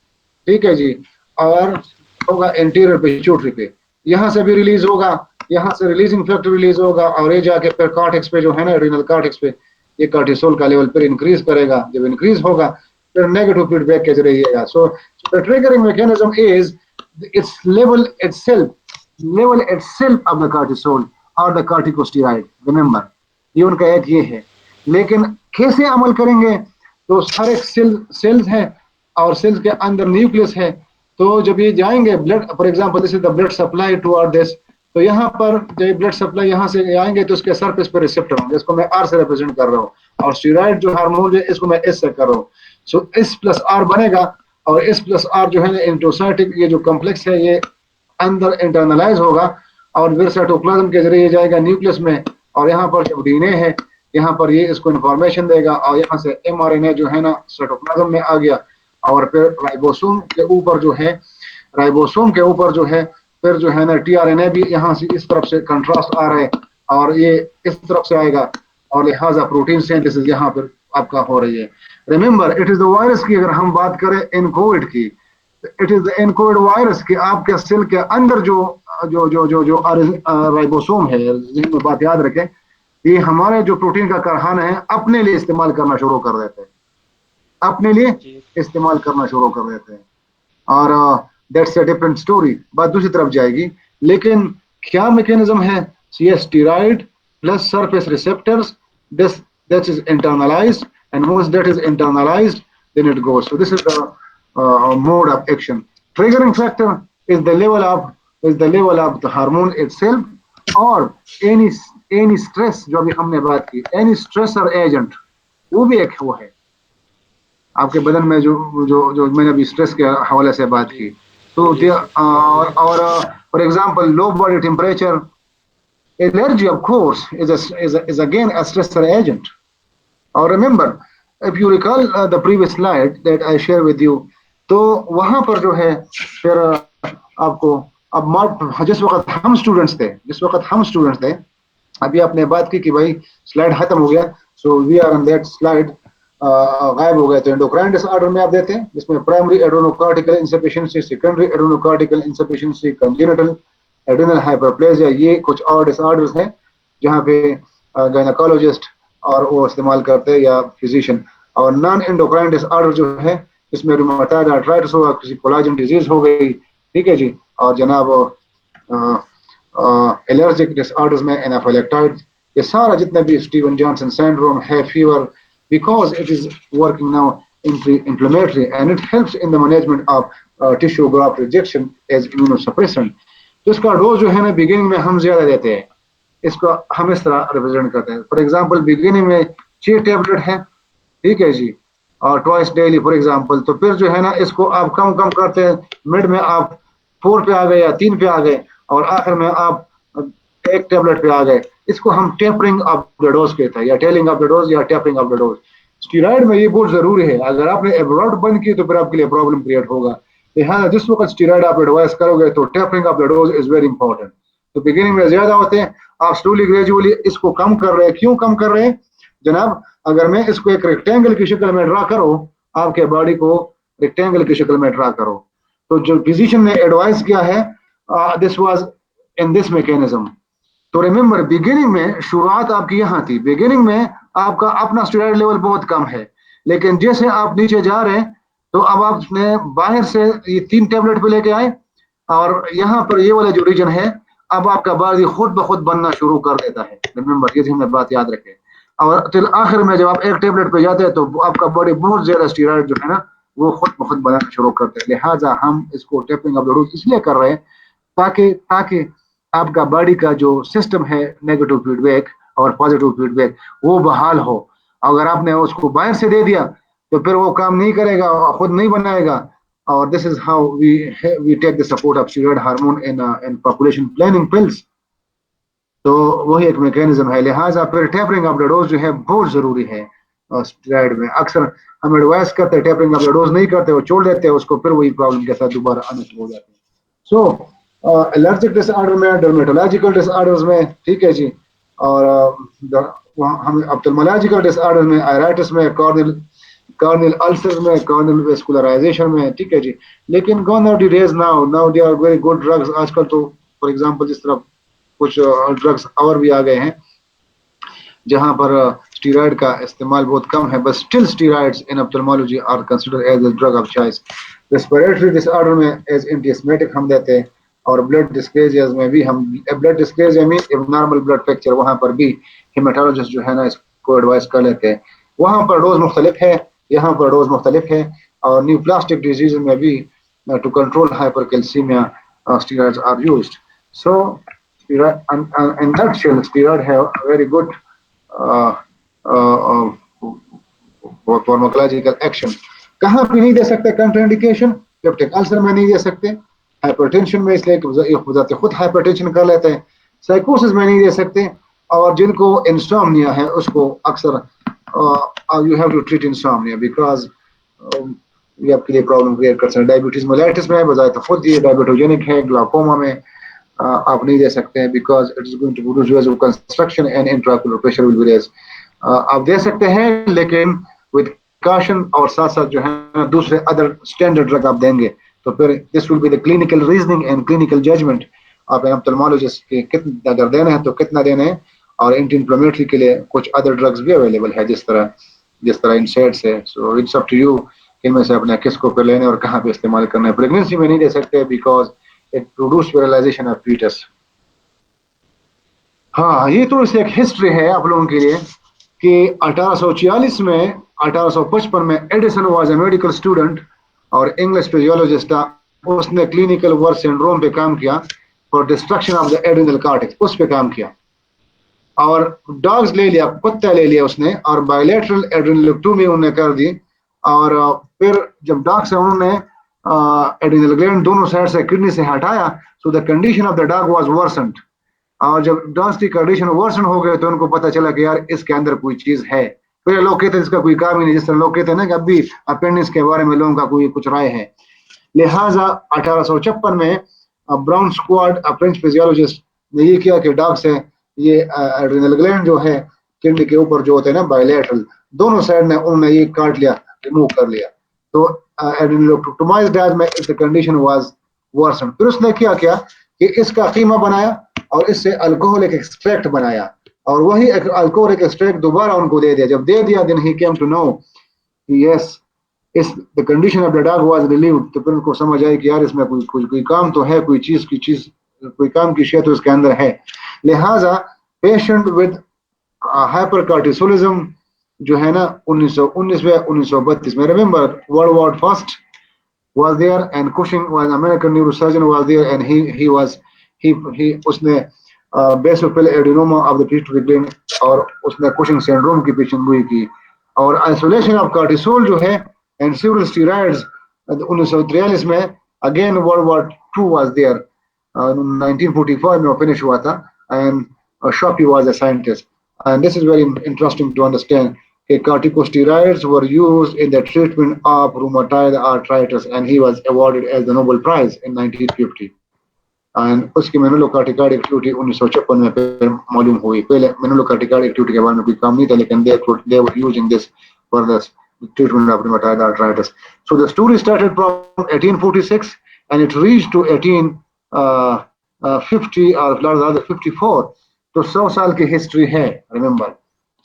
ठीक है जी, और होगा एंटीरियर पिट्यूटरी पे, यहाँ से भी रिलीज होगा, यहाँ से रिलीजिंग फैक्टर रिलीज होगा, और ये जाके फिर कॉर्टेक्स पे जो है ना, एड्रिनल कॉर्टेक्स पे ये कार्टिसोल का लेवल फिर इंक्रीज करेगा। जब इंक्रीज होगा फिर नेगेटिव फीडबैक के जरिए आएगा। So the triggering mechanism is it's level itself of the cortisol or the corticosteroid, remember, ये उनका एक ये है। लेकिन कैसे अमल करेंगे? तो हर एक सेल्स है, और सेल्स के अंदर न्यूक्लियस है। तो जब ये जाएंगे blood, for example this is the blood supply toward this, तो यहाँ पर जब ब्लड सप्लाई यहाँ से आएंगे तो उसके सरफेस पर रिसेप्टर होंगे, इसको मैं आर से रिप्रेजेंट कर रहा हूँ, और स्टीरॉयड जो हार्मोन है इसको मैं एस से कर रहा हूँ। सो एस प्लस आर बनेगा, और एस प्लस आर जो है इंट्रोसाइटिक ये जो कम्प्लेक्स है ये अंदर इंटरनलाइज होगा, और फिर साइटोप्लाज्म के जरिए जाएगा न्यूक्लियस में, और यहाँ पर जब डीएनए है यहाँ पर ये इसको इंफॉर्मेशन देगा, और यहाँ से एमआरएनए जो है ना साइटोप्लाज्म में आ गया, और फिर राइबोसोम के ऊपर जो है, राइबोसोम के ऊपर जो है फिर जो है ना टीआरएनए भी यहाँ से इस तरफ से कंट्रास्ट आ रहा है, और ये इस तरफ से आएगा, और लिहाजा प्रोटीन सिंथेसिस यहाँ पर आपका हो रही है। Remember it is the virus की अगर हम बात करें एनकोविड की, इट इज द एनकोविड वायरस कि आपके सेल के अंदर जो जो जो जो जो राइबोसोम है, जिसमें बात याद रखें, ये हमारे जो प्रोटीन का कारखाना है अपने लिए इस्तेमाल करना शुरू कर देते हैं, अपने लिए जी इस्तेमाल करना शुरू कर देते हैं, और दैट्स अ डिफरेंट स्टोरी, बात दूसरी तरफ जाएगी। लेकिन क्या मैकेनिज्म है? ये steroid plus surface receptors, this that is internalized, and once that is internalized then it goes. So this is the mode of action. Triggering factor is the level of the hormone itself, or any stress, जो अभी हमने बात की, any stressor agent, वो भी एक वो है आपके बदन में, जो जो जो मैंने अभी स्ट्रेस के हवाले से बात जी की। तो जी सर। और for example low body temperature, allergy of course is again a stressor agent. और remember, if you recall the previous slide that I share with you, तो वहां पर जो है फिर आपको, अब जिस वक्त हम स्टूडेंट्स थे, अभी आपने बात की कि भाई स्लाइड खत्म हो गया, so we are on that slide, गायब हो गए, तो एंडोक्राइन डिसऑर्डर में आप देते हैं जिसमें primary एड्रेनोकार्टिकल insufficiency, secondary एड्रेनोकार्टिकल insufficiency, congenital adrenal hyperplasia, ये कुछ और डिसऑर्डर्स हैं जहाँ पे गायनेकोलॉजिस्ट और वो इस्तेमाल करते हैं या फिजिशियन। और नॉन एंडोक्राइन डिसऑर्डर जो है इसमें रूमेटॉइड आर्थराइटिस होगा, किसी कोलाजन डिजीज हो गई, ठीक है जी, और जनाब एलर्जिक डिसऑर्डर्स में एनाफिलेक्टाइड, ये सारा जितने भी स्टीवन जॉनसन सिंड्रोम है, fever, because it is working now inflammatory and it helps in the management of tissue graft rejection as immunosuppressant। तो इसका डोज जो है ना बिगिनिंग में हम ज्यादा देते हैं, इसको हम इस तरह रिप्रेजेंट करते हैं। फॉर एग्जांपल बिगिनिंग में 6 टैबलेट है, ठीक है जी, और ट्वाइस डेली फॉर एग्जांपल, तो फिर जो है ना इसको आप कम कम करते हैं, मिड में आप 4 पे आ गए या 3 पे आ गए, और आखिर में आप 1 टैबलेट पे आ गए। इसको हम टेपरिंग ऑफ द डोज कहते हैं, या टेलिंग ऑफ द डोज, या tapering of the dose. Steroid में ये बहुत जरूरी है, अगर आपने एब्रॉड बंद की तो फिर आपके लिए प्रॉब्लम क्रिएट होगा। हाँ, जिस वक्त स्टीरॉयड आप एडवाइस करोगे तो tapering of the dose is very important. तो बिगिनिंग में ज्यादा होते हैं, आप स्लोली ग्रेजुअली इसको कम कर रहे हैं। क्यों कम कर रहे हैं? जनाब अगर मैं इसको एक रेक्टेंगल की शक्ल में ड्रा करो, आपके बॉडी को रेक्टेंगल की शक्ल में ड्रा करो, तो जो फिजिशियन ने एडवाइस किया है this was in this mechanism. तो रिमेंबर बिगिनिंग में शुरुआत आपकी यहाँ थी, बिगिनिंग में आपका अपना स्टेरॉइड लेवल बहुत कम है, लेकिन जैसे आप नीचे जा रहे हैं तो अब आपने बाहर से ये 3 टेबलेट पे लेके आए और यहाँ पर ये वाला जो रीजन है अब आपका बॉडी खुद ब खुद बनना शुरू कर देता है। रिमेंबर ये हमें बात याद रखें। और फिर आखिर में जब आप एक टेबलेट पे जाते हैं तो आपका बॉडी बहुत ज्यादा स्टेरॉइड जो है ना वो खुद ब खुद बनाना शुरू करते हैं। लिहाजा हम इसको टेपिंग ऑफ द डोज इसलिए कर रहे हैं ताकि ताकि आपका बॉडी का जो सिस्टम है नेगेटिव फीडबैक और पॉजिटिव फीडबैक वो बहाल हो। अगर आपने उसको बाहर से दे दिया तो फिर वो काम नहीं करेगा, खुद नहीं बनाएगा। और this is how we take the support of steroid hormone in population planning pills. तो वही एक मैकेनिज्म है। लिहाजा फिर टेपरिंग ऑफ द डोज जो है बहुत जरूरी है स्टीरॉयड में। अक्सर हम एडवाइस करते हैं टेपरिंग ऑफ द डोज नहीं करते, वो छोड़ देते हैं उसको, फिर वही प्रॉब्लम के साथ दोबारा आने शुरू हो जाती है। सो एलर्जिक डिसऑर्डर में, डर्मेटोलॉजिकल डिसऑर्डर्स में, ठीक है जी, और हम ऑप्थेल्मोलॉजिकल डिसऑर्डर में, आयराइटिस में, कॉर्नियल अल्सर में, कॉर्नियल वेस्कुलराइजेशन में, ठीक है जी। लेकिन gone are the days now they are very good drugs. आजकल तो फॉर एग्जांपल जिस तरह कुछ ड्रग्स और भी आ गए हैं जहां पर स्टीरॉयड का इस्तेमाल बहुत कम है, but still steroids in ophthalmology are considered as a drug of choice. Respiratory disorder में एज एंटीएस्मेटिक हम देते हैं, और ब्लड डिस्प्लेजियाज में भी हम, blood dysplasia means abnormal blood picture, वहां पर भी हेमाटोलॉजिस्ट जो है ना इसको एडवाइस कर लेते हैं। वहां पर डोज मुख्तलिफ है, यहाँ पर डोज मुख्तलिफ है। और न्यूप्लास्टिक डिजीज में भी to control hypercalcaemia steroids are used. So in nutshell steroid have a very good uh, uh, pharmacological action. कहाँ पे नहीं दे सकते कंट्राइंडिकेशन? पेप्टिक अल्सर में नहीं दे सकते, हाइपरटेंशन में इसलिए खुद हाइपरटेंशन कर लेते हैं, साइकोसिस में नहीं दे सकते, और जिनको इंसोम्निया है उसको अक्सर you have to treat insomnia because ये आपके लिए प्रॉब्लम क्रिएट कर सकते हैं। डायबिटीज मेलाइटिस में बजाय तो खुद ये डायबिटोजेनिक है। ग्लाकोमा में आप नहीं दे सकते हैं because it is going to produce construction and intraocular pressure will be raise. आप दे सकते हैं लेकिन विद काशन, और साथ साथ जो है दूसरे अदर स्टैंडर्ड ड्रग आप देंगे तो फिर this will be the clinical reasoning and clinical judgement. आप ऑप्थेल्मोलॉजिस्ट के कितना अगर देना है तो कितना देना है। और एंटी इन्फ्लेमेटरी के लिए कुछ अदर ड्रग्स भी अवेलेबल है जिस तरह इंसेट्स है। So it's up to you इनमें से अपने किसको पे लेने और कहाँ पे इस्तेमाल करना है। प्रेगनेंसी में नहीं दे सकते because it produce paralysation of foetus. हाँ, ये तो इसे एक हिस्ट्री है आप लोगों के लिए कि 1846 में 1855 में Edison was a medical student और इंग्लिश फिजियोलॉजिस्ट था। उसने क्लिनिकल वर्क सिंड्रोम पे काम किया for destruction of the adrenal cortex, उस पे काम किया। और डॉग्स ले लिया, कुत्ता ले लिया उसने, और बायलैटरल एड्रिनलेक्टोमी उन्होंने कर दी। और फिर जब डॉग से उन्होंने एड्रिनल ग्लैंड दोनों साइड से किडनी से हटाया, so the condition of the dog was worsened. और जब डॉग्स की कंडीशन वर्सन हो गए तो उनको पता चला कि यार इसके अंदर कोई चीज है। फिर लोग कहते हैं इसका कोई काम ही नहीं, जिस तरह लोग कहते हैं ना कि अभी अपेंडिक्स के बारे में लोगों का कोई कुछ राय है। लिहाजा 1856 में ब्राउन स्क्वाड फ्रेंच फिजियोलॉजिस्ट ने ये किया कि डॉग से ये एड्रिनल ग्लैंड जो है किडनी के ऊपर जो होते हैं ना बायलैटरल, दोनों साइड ने उन्होंने ये काट लिया, रिमूव कर लिया। तो एड्रिनलोटोमाइज डॉग में इस कंडीशन वाज वर्सन। फिर उसने क्या किया कि इसका कीमा बनाया और इससे अल्कोहलिक एक्सट्रैक्ट बनाया, और वही अल्कोहलिक एक्सट्रैक्ट दोबारा उनको दे दिया। जब दे दिया then he came to know yes is the condition of the dog was relieved. तो फिर उनको समझ आई कि यार इसमें कोई काम तो है, कोई काम की शय तो इसके अंदर है। लिहाजा पेशेंट विद हाइपरकॉर्टिसोलिज्म जो है ना 1919 में 1932 में, remember world war first was there and Cushing was American neurosurgeon was there and he उसने basophil adenoma of the pituitary gland और उसने कुशिंग सिंड्रोम की पेशेंटगोई की। और आइसोलेशन ऑफ कार्टिसोल जो है एंड सिविल स्टीरॉइड्स 1943 में again world war 2 was there 1945 में फिनिश हुआ था। And Shoppy was a scientist and this is very interesting to understand कि corticosteroids were used in the treatment of rheumatoid arthritis and he was awarded as the Nobel Prize in 1950. And उसकी मेनुलोकार्टिकाइड activity 1956 में फिर मालूम हुई। पहले मेनुलोकार्टिकाइड activity के बारे में कोई काम नहीं था, लेकिन they were using this for the treatment of rheumatoid arthritis. So the story started from 1846 and it reached to 1850 or rather 54. तो 100 साल की हिस्ट्री है। रिमेंबर,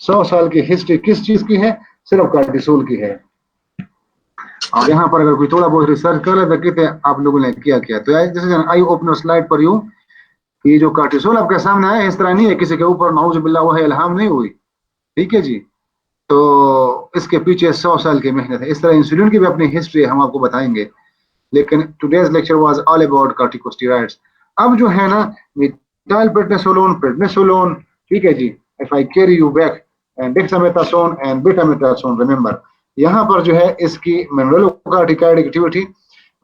100 साल की हिस्ट्री किस चीज की है? सिर्फ कार्टिसोल की है। और यहाँ पर अगर कोई थोड़ा बहुत रिसर्च कर ले तो कहते हैं आप लोगों ने किया क्या। तो this is an eye opener slide पर यू, ये जो कार्टिसोल आपके सामने है इस तरह नहीं है किसी के ऊपर नाउजुबिल्लाह वह इल्हाम नहीं हुई, ठीक है जी। तो इसके पीछे 100 साल की मेहनत है। इस तरह इंसुलिन की भी अपनी हिस्ट्री हम आपको बताएंगे, लेकिन today's lecture was all about corticosteroids. अब जो है ना मिथाइल प्रेडनिसोलोन, ठीक है जी। If I carry you back and dexamethasone and betamethasone, remember यहाँ पर जो है इसकी मेनुलोकार्टिकाइड एक्टिविटी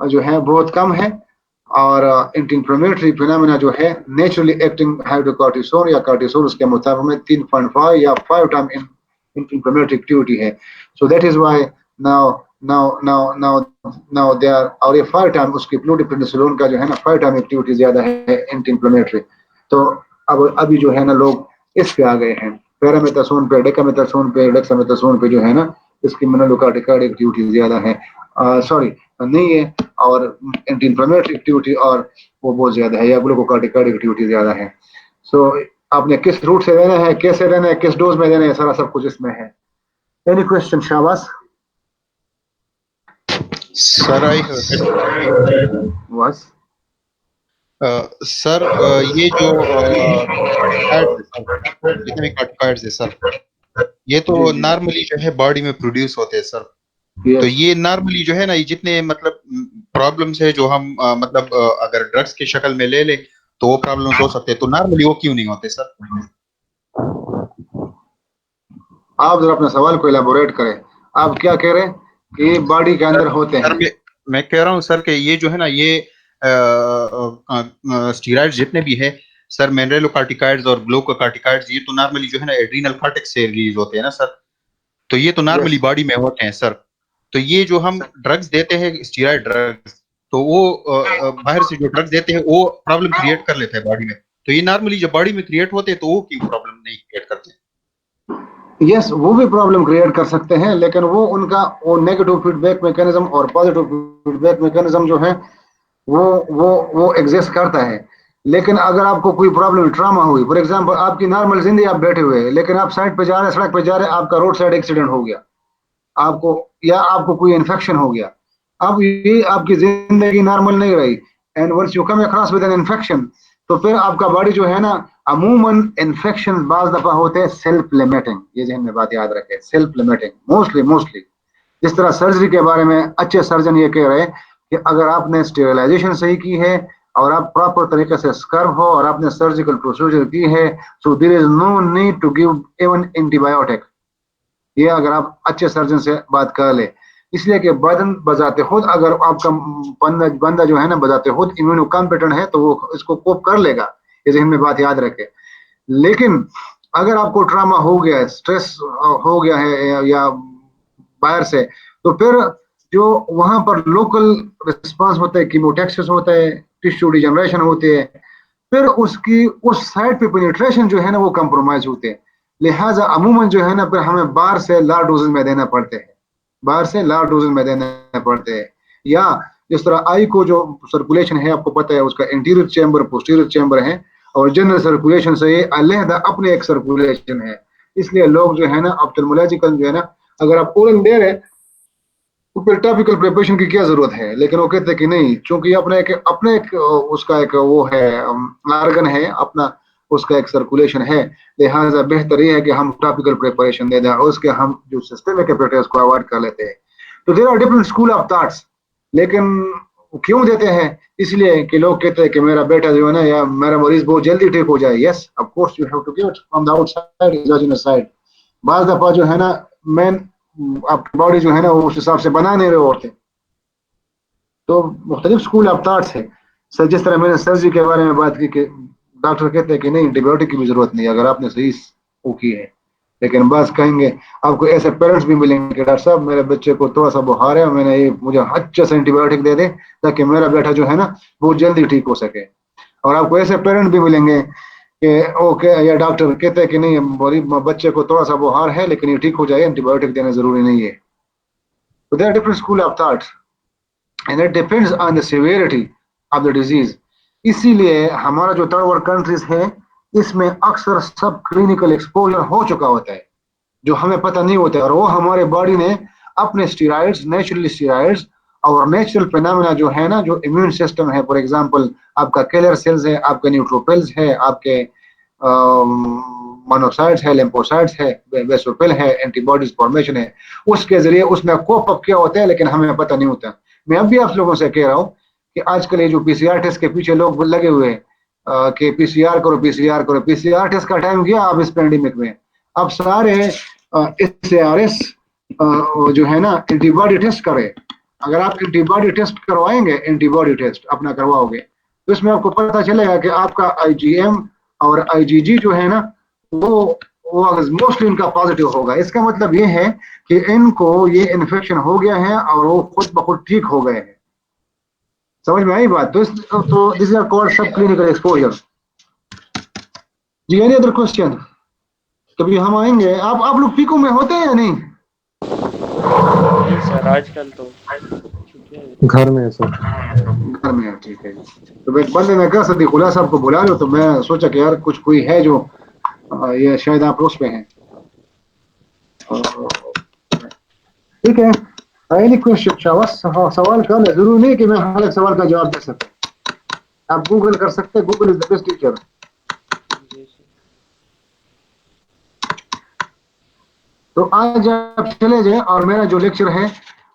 जो है बहुत कम है, और एंटी इंफ्लेमेटरी फिनोमेना जो है नेचुरली एक्टिंग हाइड्रोकॉर्टिसोन या कार्टिसोल उसके मुताबिक में 3.5 या 5 टाइम inflammatory activity है। So that is why now they are, और ये 5 टाइम उसकी प्लूटिप्रेनिसोलोन का जो है ना 5 टाइम एक्टिविटी ज्यादा है एंटी इंफ्लेमेटरी। तो अब अभी जो है ना लोग इस पे आ गए हैं, पैरामेथासोन पे, डेकामेथासोन पे, डेक्सामेथासोन पे जो है ना इसकी मेनुलोकार्टिकाइड एक्टिविटी ज्यादा है, सॉरी नहीं है, और एंटी इंफ्लेमेटरी एक्टिविटी और वो बहुत ज्यादा है, या ग्लूकोकार्टिकाइड एक्टिविटी ज्यादा है। सो आपने किस रूट से देना है, कैसे देना है, किस डोज में देना है, सारा सब कुछ इसमें है। एनी क्वेश्चन शाबाश? सर आई बस सर ये जो जितने भी कार्टिकॉइड्स है सर, ये तो नॉर्मली जो है बॉडी में प्रोड्यूस होते हैं सर। तो ये नॉर्मली जो है ना, ये जितने मतलब प्रॉब्लम्स है जो हम मतलब अगर ड्रग्स के शक्ल में ले ले तो वो प्रॉब्लम्स हो सकते हैं, तो नॉर्मली वो क्यों नहीं होते सर? आप जरा अपने सवाल को इलाबोरेट करें। आप क्या कह रहे हैं कि बॉडी के अंदर होते हैं? मैं कह रहा हूँ सर कि ये जो है ना ये स्टीरॉइड्स जितने भी है सर, मेनरेलोकार्टिकॉइड्स और ग्लूकोकार्टिकॉइड्स, ये तो नॉर्मली जो है ना एड्रीनल कॉर्टेक्स से रिलीज होते हैं ना सर। तो ये तो नॉर्मली बॉडी में होते हैं सर। तो ये जो हम ड्रग्स देते हैं स्टीरॉइड ड्रग्स, तो वो बाहर से जो ड्रग्स देते हैं वो प्रॉब्लम क्रिएट कर लेते हैं बॉडी में। तो ये नॉर्मली जब बॉडी में क्रिएट होते हैं तो वो क्यों प्रॉब्लम नहीं क्रिएट करते? यस, वो भी प्रॉब्लम क्रिएट कर सकते हैं, लेकिन वो उनका वो नेगेटिव फीडबैक मैकेनिज्म और पॉजिटिव फीडबैक मैकेनिज्म जो है वो एग्जिस्ट करता है। लेकिन अगर आपको कोई प्रॉब्लम ट्रॉमा हुई, फॉर एग्जांपल आपकी नॉर्मल जिंदगी आप बैठे हुए हैं, लेकिन आप साइड पे जा रहे हैं, सड़क पे जा रहे हैं, आपका रोड साइड एक्सीडेंट हो गया आपको, या आपको कोई इन्फेक्शन हो गया, अब ये आपकी जिंदगी नॉर्मल नहीं रही, and once you come across with an infection, तो फिर आपका बॉडी जो है ना, अमूमन इन्फेक्शन बाज दफा होते हैं सेल्फ लिमिटिंग। ये जहन में बात याद रखें, सेल्फ लिमिटिंग मोस्टली। जिस तरह सर्जरी के बारे में अच्छे सर्जन ये कह रहे हैं कि अगर आपने स्टेरिलाइजेशन सही की है और आप प्रॉपर तरीके से स्क्रब हो और आपने सर्जिकल प्रोसीजर की है, so there is no need to give even antibiotic. ये अगर आप अच्छे सर्जन से बात कर ले, इसलिए कि बदन बजाते खुद, अगर आपका बंदा जो है ना बजाते खुद इम्यूनो कॉम्पिटेंट है तो वो इसको कोप कर लेगा। ये जहन में बात याद रखे। लेकिन अगर आपको ट्रामा हो गया है, स्ट्रेस हो गया है या बाहर से, तो फिर जो वहां पर लोकल रिस्पांस होता है, कीमोटैक्सिस होता है, टिश्यू डिजनरेशन होती है, फिर उसकी उस साइड पे पेनिट्रेशन जो है ना वो कंप्रोमाइज होते हैं। लिहाजा अमूमन जो है ना फिर हमें बाहर से लार्ज डोजेज में देना पड़ते हैं, बाहर से लार्ज डोजेज में देना पड़ते हैं। या जिस तरह आई को जो सर्कुलेशन है आपको पता है, उसका इंटीरियर चैम्बर पोस्टीरियर चैम्बर है, और जनरल सर्कुलेशन से ये अलहदा अपने एक सर्कुलेशन है। इसलिए लोग जो है ना ऑप्थेल्मोलॉजिकल जो है ना, अगर आप ओरल दे रहे तो फिर टॉपिकल प्रिपरेशन की क्या जरूरत है, लेकिन वो कहते हैं कि नहीं, चूंकि अपने एक उसका एक वो है आर्गन है अपना, उसका एक सर्कुलेशन है, लिहाजा बेहतर ये है कि हम टॉपिकल प्रिपरेशन दे दें और उसके हम जो सिस्टमिक एपेरेटस को अवॉइड कर लेते हैं। तो there are different school of thoughts, लेकिन क्यों देते हैं? इसलिए कि लोग कहते हैं कि मेरा बेटा जो है ना या मेरा मरीज बहुत जल्दी ठीक हो जाए। Yes of course you have to give it from the outside exogenous side. बाज दफा जो है ना मेन आपकी बॉडी जो है ना वो उस हिसाब से बना नहीं रहे होते। तो मुख्तलिफ स्कूल ऑफ थॉट्स है सर। जिस तरह मैंने सर्जरी के बारे में बात की कि डॉक्टर कहते हैं कि नहीं एंटीबायोटिक की भी जरूरत नहीं अगर आपने सही वो की है, लेकिन बस कहेंगे आपको ऐसे पेरेंट्स भी मिलेंगे कि डॉक्टर साहब मेरे बच्चे को थोड़ा सा बुखार है, मैंने ये मुझे अच्छे से एंटीबायोटिक दे दे ताकि मेरा बेटा जो है ना बहुत जल्दी ठीक हो सके। और आपको ऐसे पेरेंट भी मिलेंगे कि ओके, या डॉक्टर कहते हैं कि नहीं, बच्चे को थोड़ा सा बुखार है लेकिन ये ठीक हो जाए, एंटीबायोटिक देना जरूरी नहीं है. तो there are different school of thought and it depends on the severity of the disease. इसीलिए हमारा जो थर्ड वर्ल्ड कंट्रीज है इसमें अक्सर सब क्लिनिकल एक्सपोजर हो चुका होता है जो हमें पता नहीं होता है, और वो हमारे बॉडी ने अपने स्टीरॉइड्स, नेचुरली स्टीरॉइड्स और नेचुरल फिनोमेना जो है ना, जो इम्यून सिस्टम है, फॉर एग्जांपल आपका किलर सेल्स है, आपके न्यूट्रोफिल्स है, आपके मोनोसाइट्स है, लिम्फोसाइट्स है, बेसोफिल है, एंटीबॉडीज फॉर्मेशन है, उसके जरिए उसमें कोप अप किया होता है लेकिन हमें पता नहीं होता. मैं अब भी आप लोगों से कह रहा हूँ कि आजकल ये जो पीसीआर टेस्ट के पीछे लोग लगे हुए हैं कि पीसीआर करो, पीसीआर करो, पीसीआर टेस्ट का टाइम गया अब इस पेंडेमिक में. अब सारे एसएआरएस जो है ना एंटीबॉडी टेस्ट करें. अगर आप एंटीबॉडी टेस्ट करवाएंगे, एंटीबॉडी टेस्ट अपना करवाओगे, तो इसमें आपको पता चलेगा कि आपका आईजीएम और आईजीजी जो है ना वो वो मोस्टली इनका पॉजिटिव होगा. इसका मतलब ये है कि इनको ये इन्फेक्शन हो गया है और वो खुद ब खुद ठीक हो गए हैं. समझ में आई बात? तो दिस इज कॉल्ड सब क्लिनिकल एक्सपोजर. जी, एनी अदर क्वेश्चन? कभी हम आएंगे, आप लोग पीको में होते हैं या नहीं? नहीं सर, आजकल तो छुट्टियां हैं। घर में है सर। घर में है, ठीक है. तो एक बंदे ने कहा सदीकुल्ला साहब को बुला लो, तो मैं सोचा कि यार कुछ कोई है जो ये शायद आप उस पे हैं. ठीक है. एनी क्वेश्चन शाबाश, सवाल कर ले, जरूरी नहीं कि मैं हर एक सवाल का जवाब दे सकूं. आप गूगल कर सकते हैं, Google is the best teacher. जी सर। तो आज आप चले जाए, और मेरा जो लेक्चर है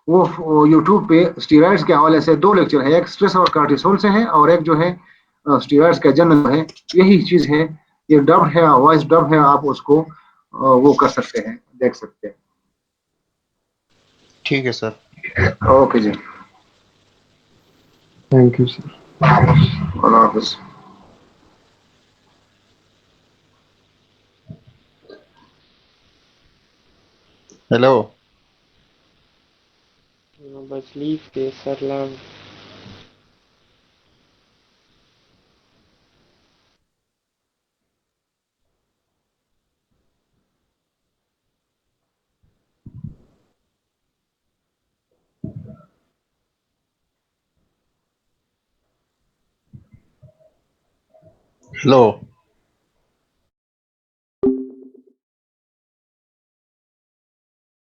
वो यूट्यूब पे स्टीरॉइड्स के हवाले से 2 लेक्चर है, एक स्ट्रेस और कार्टिसोल से है और एक जो है स्टीरॉइड्स का जनरल है. यही चीज है, ये डब है, वॉइस डब है, आप उसको वो कर सकते हैं, देख सकते हैं. ठीक है सर. ओके जी, थैंक यू सर. अल्लाह हाफिज. हेलो. हाँ, बस लीव पे सर लाभ. हेलो.